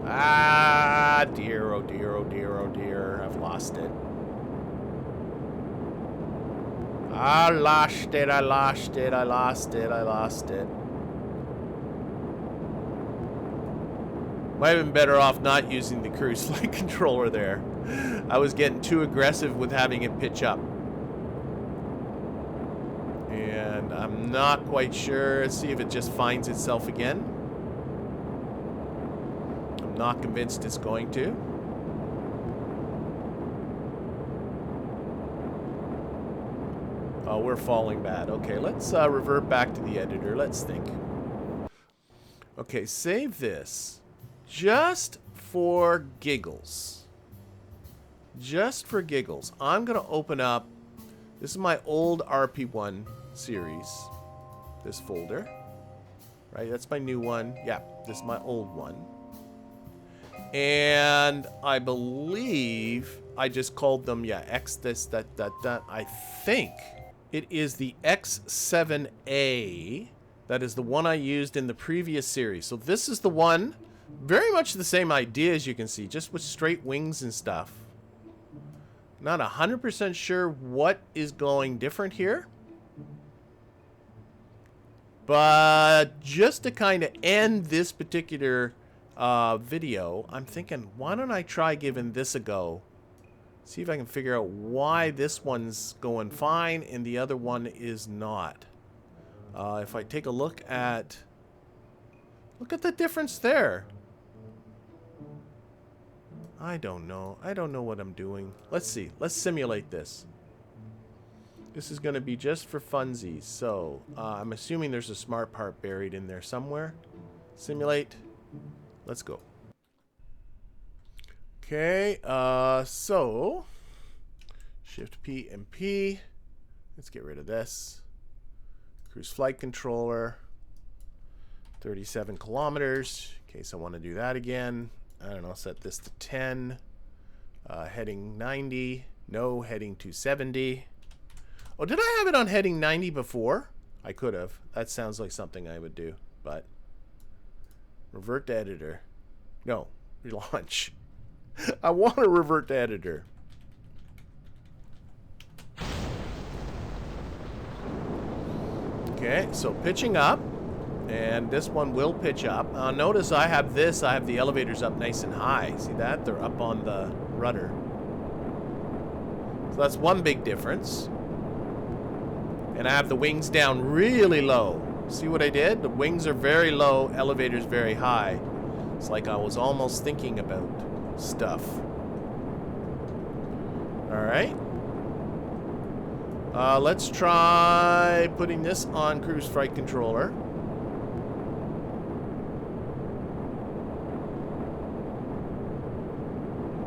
Ah, dear, oh dear, oh dear, oh dear. I've lost it. I lost it, I lost it, I lost it, I lost it. Might have been better off not using the cruise flight controller there. I was getting too aggressive with having it pitch up. And I'm not quite sure. Let's see if it just finds itself again. I'm not convinced it's going to. Oh, we're falling bad. Okay, let's revert back to the editor. Let's think. Okay, save this. Just for giggles. Just for giggles. I'm going to open up. This is my old RP1 series. This folder. Right, that's my new one. Yeah, this is my old one. And I believe I just called them, yeah, X this, that. I think it is the X7A. That is the one I used in the previous series. So this is the one, very much the same idea as you can see, just with straight wings and stuff. Not 100% sure what is going different here. But just to kind of end this particular video, I'm thinking, why don't I try giving this a go? See if I can figure out why this one's going fine and the other one is not. If I take a look at the difference there. I don't know. I don't know what I'm doing. Let's see. Let's simulate this. This is going to be just for funsies. So, I'm assuming there's a smart part buried in there somewhere. Simulate. Let's go. Okay, so Shift P and P. Let's get rid of this. Cruise flight controller. 37 kilometers. In case I want to do that again. I don't know, set this to 10. Heading 90. No, heading 270. Oh, did I have it on heading 90 before? I could have. That sounds like something I would do, but revert to editor. No, relaunch. I want to revert to editor. Okay, so pitching up. And this one will pitch up. Notice I have the elevators up nice and high. See that? They're up on the rudder. So that's one big difference. And I have the wings down really low. See what I did? The wings are very low, elevators very high. It's like I was almost thinking about stuff. Alright. Let's try putting this on cruise flight controller.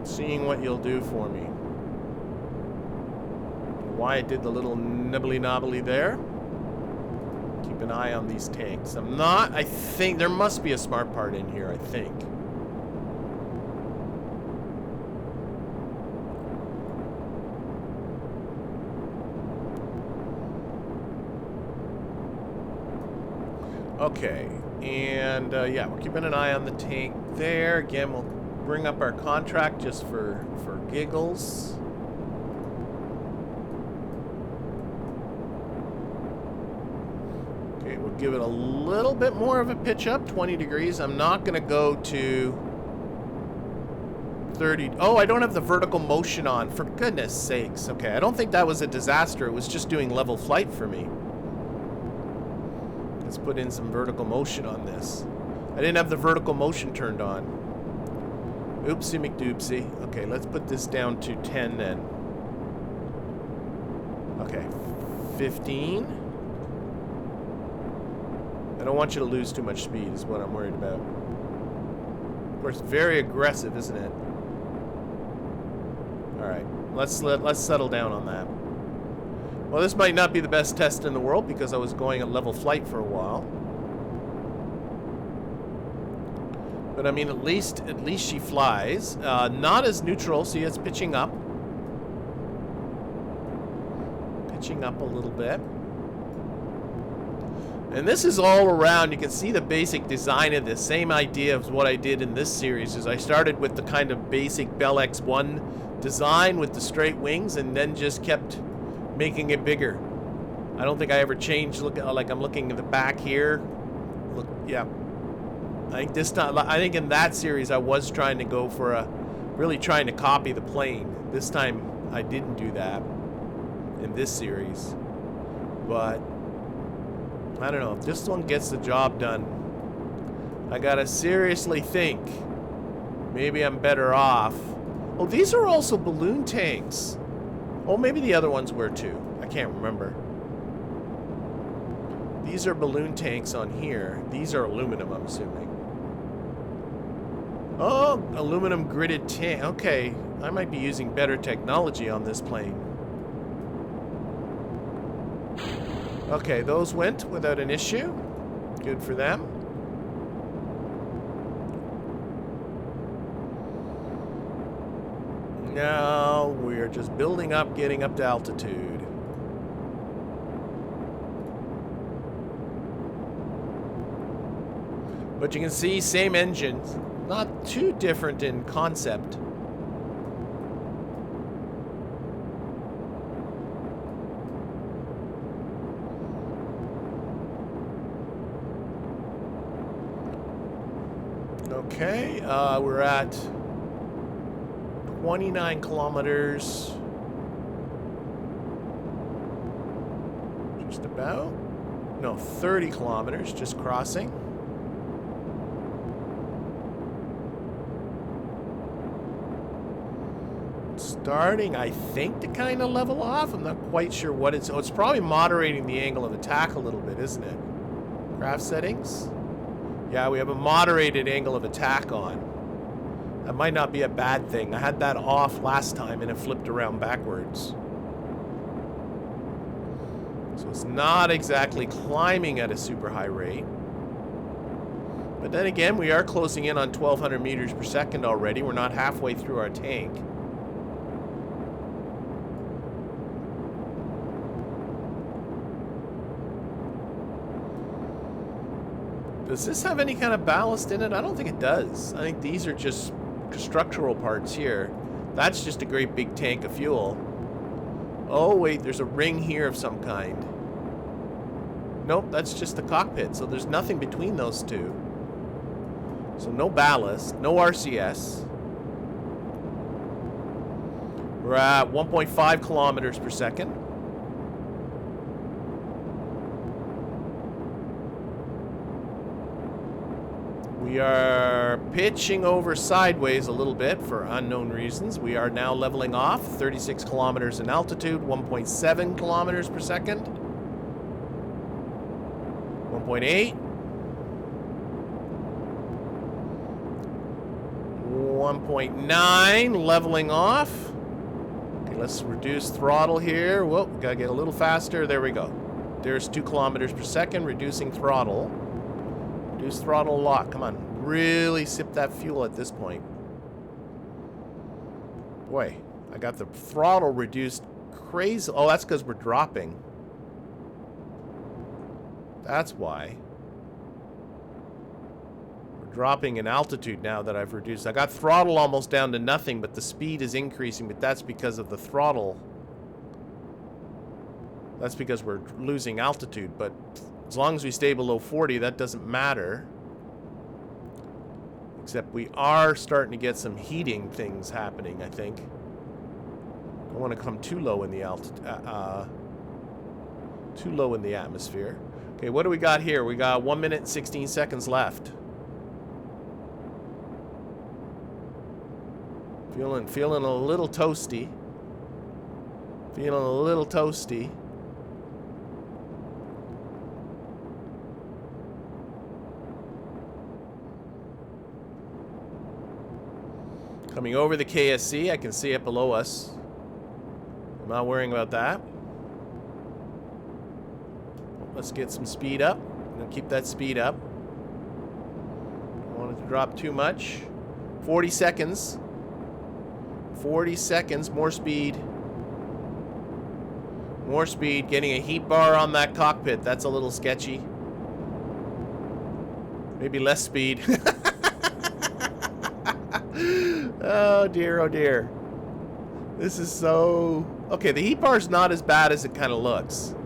Seeing what you'll do for me. Why it did the little nibbly knobbly there. Keep an eye on these tanks. I think there must be a smart part in here, I think. Okay, and yeah, we're keeping an eye on the tank there. Again, we'll bring up our contract just for giggles. Okay, we'll give it a little bit more of a pitch up, 20 degrees. I'm not going to go to 30. Oh, I don't have the vertical motion on, for goodness sakes. Okay, I don't think that was a disaster. It was just doing level flight for me. Let's put in some vertical motion on this. I didn't have the vertical motion turned on. Oopsie McDoopsie. Okay, let's put this down to 10 then. Okay, 15. I don't want you to lose too much speed is what I'm worried about. Of course, very aggressive, isn't it? Alright, let's settle down on that. Well, this might not be the best test in the world because I was going at level flight for a while. But I mean, at least she flies. Not as neutral, see, it's pitching up. Pitching up a little bit. And this is all around. You can see the basic design of this. Same idea as what I did in this series. Is I started with the kind of basic Bell X1 design with the straight wings and then just kept making it bigger. I don't think I ever changed. Look, like I'm looking at the back here. Look, yeah. I think this time, I think in that series I was trying to go for really trying to copy the plane. This time I didn't do that in this series. But I don't know, if this one gets the job done, I gotta seriously think maybe I'm better off. Oh, these are also balloon tanks. Oh, maybe the other ones were too. I can't remember. These are balloon tanks on here. These are aluminum, I'm assuming. Oh, aluminum gridded tank. Okay, I might be using better technology on this plane. Okay, those went without an issue. Good for them. Now we're just building up, getting up to altitude. But you can see, same engine, not too different in concept. Okay, we're at 29 kilometers. Just about. No, 30 kilometers, just crossing. Starting, I think, to kind of level off. I'm not quite sure what it's... Oh, it's probably moderating the angle of attack a little bit, isn't it? Craft settings. Yeah, we have a moderated angle of attack on. That might not be a bad thing. I had that off last time and it flipped around backwards. So it's not exactly climbing at a super high rate. But then again, we are closing in on 1,200 meters per second already. We're not halfway through our tank. Does this have any kind of ballast in it? I don't think it does. I think these are just structural parts here. That's just a great big tank of fuel. Oh, wait, there's a ring here of some kind. Nope, that's just the cockpit. So there's nothing between those two. So no ballast, no RCS. We're at 1.5 kilometers per second. We are pitching over sideways a little bit for unknown reasons. We are now leveling off, 36 kilometers in altitude, 1.7 kilometers per second. 1.8. 1.9, leveling off. Okay, let's reduce throttle here. Whoa, gotta get a little faster. There we go. There's 2 kilometers per second, reducing throttle. Reduce throttle a lot. Come on. Really sip that fuel at this point. Boy, I got the throttle reduced crazy. Oh, that's because we're dropping. That's why. We're dropping in altitude now that I've reduced. I got throttle almost down to nothing, but the speed is increasing, but that's because of the throttle. That's because we're losing altitude, but as long as we stay below 40, that doesn't matter. Except we are starting to get some heating things happening, I think. Don't want to come too low in the too low in the atmosphere. Okay, what do we got here? We got 1 minute and 16 seconds left. Feeling a little toasty. Feeling a little toasty. Coming over the KSC, I can see it below us. I'm not worrying about that. Let's get some speed up. I'm gonna keep that speed up. Don't want it to drop too much. 40 seconds. 40 seconds, more speed. More speed, getting a heat bar on that cockpit. That's a little sketchy. Maybe less speed. Oh dear, oh dear. This is so... Okay, the heat bar's not as bad as it kind of looks.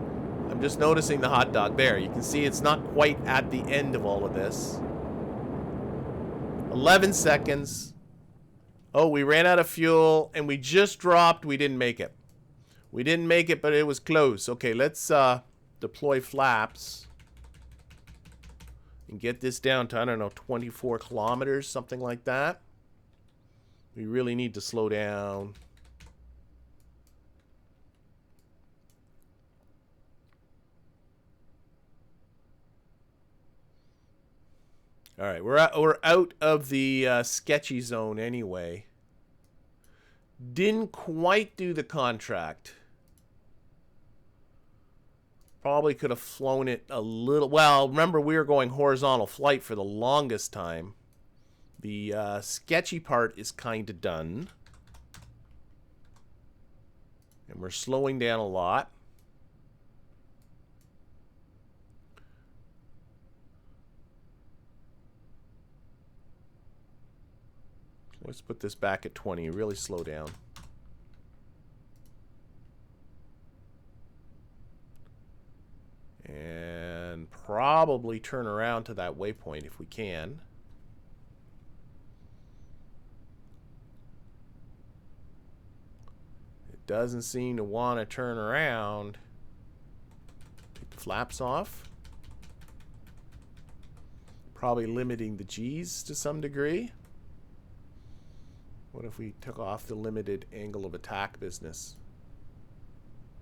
I'm just noticing the hot dog there. You can see it's not quite at the end of all of this. 11 seconds. Oh, we ran out of fuel and we just dropped. We didn't make it. We didn't make it, but it was close. Okay, let's deploy flaps and get this down to, I don't know, 24 kilometers, something like that. We really need to slow down. All right, we're out of the sketchy zone anyway. Didn't quite do the contract. Probably could have flown it a little. Well, remember we were going horizontal flight for the longest time. The sketchy part is kind of done. And we're slowing down a lot. Let's put this back at 20, really slow down. And probably turn around to that waypoint if we can. It doesn't seem to want to turn around. Take the flaps off. Probably limiting the G's to some degree. What if we took off the limited angle of attack business?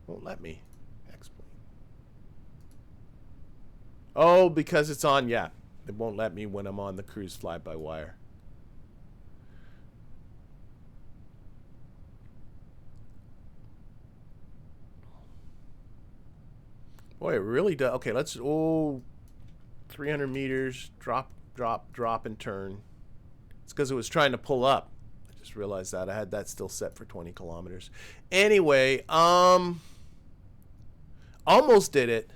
Won't let me. Explain. Oh, because it's on, yeah. It won't let me when I'm on the cruise fly-by-wire. Boy, it really does. Okay, let's, 300 meters, drop, drop, drop, and turn. It's because it was trying to pull up. Just realized that I had that still set for 20 kilometers. Anyway, almost did it.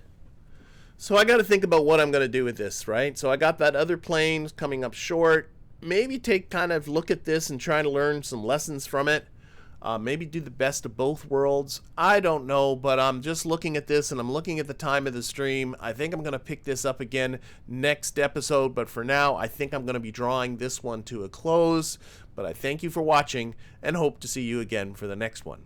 So I got to think about what I'm going to do with this, right? So I got that other plane coming up short. Maybe take kind of look at this and try to learn some lessons from it. Maybe do the best of both worlds. I don't know, but I'm just looking at this and I'm looking at the time of the stream. I think I'm going to pick this up again next episode, but for now, I think I'm going to be drawing this one to a close. But I thank you for watching and hope to see you again for the next one.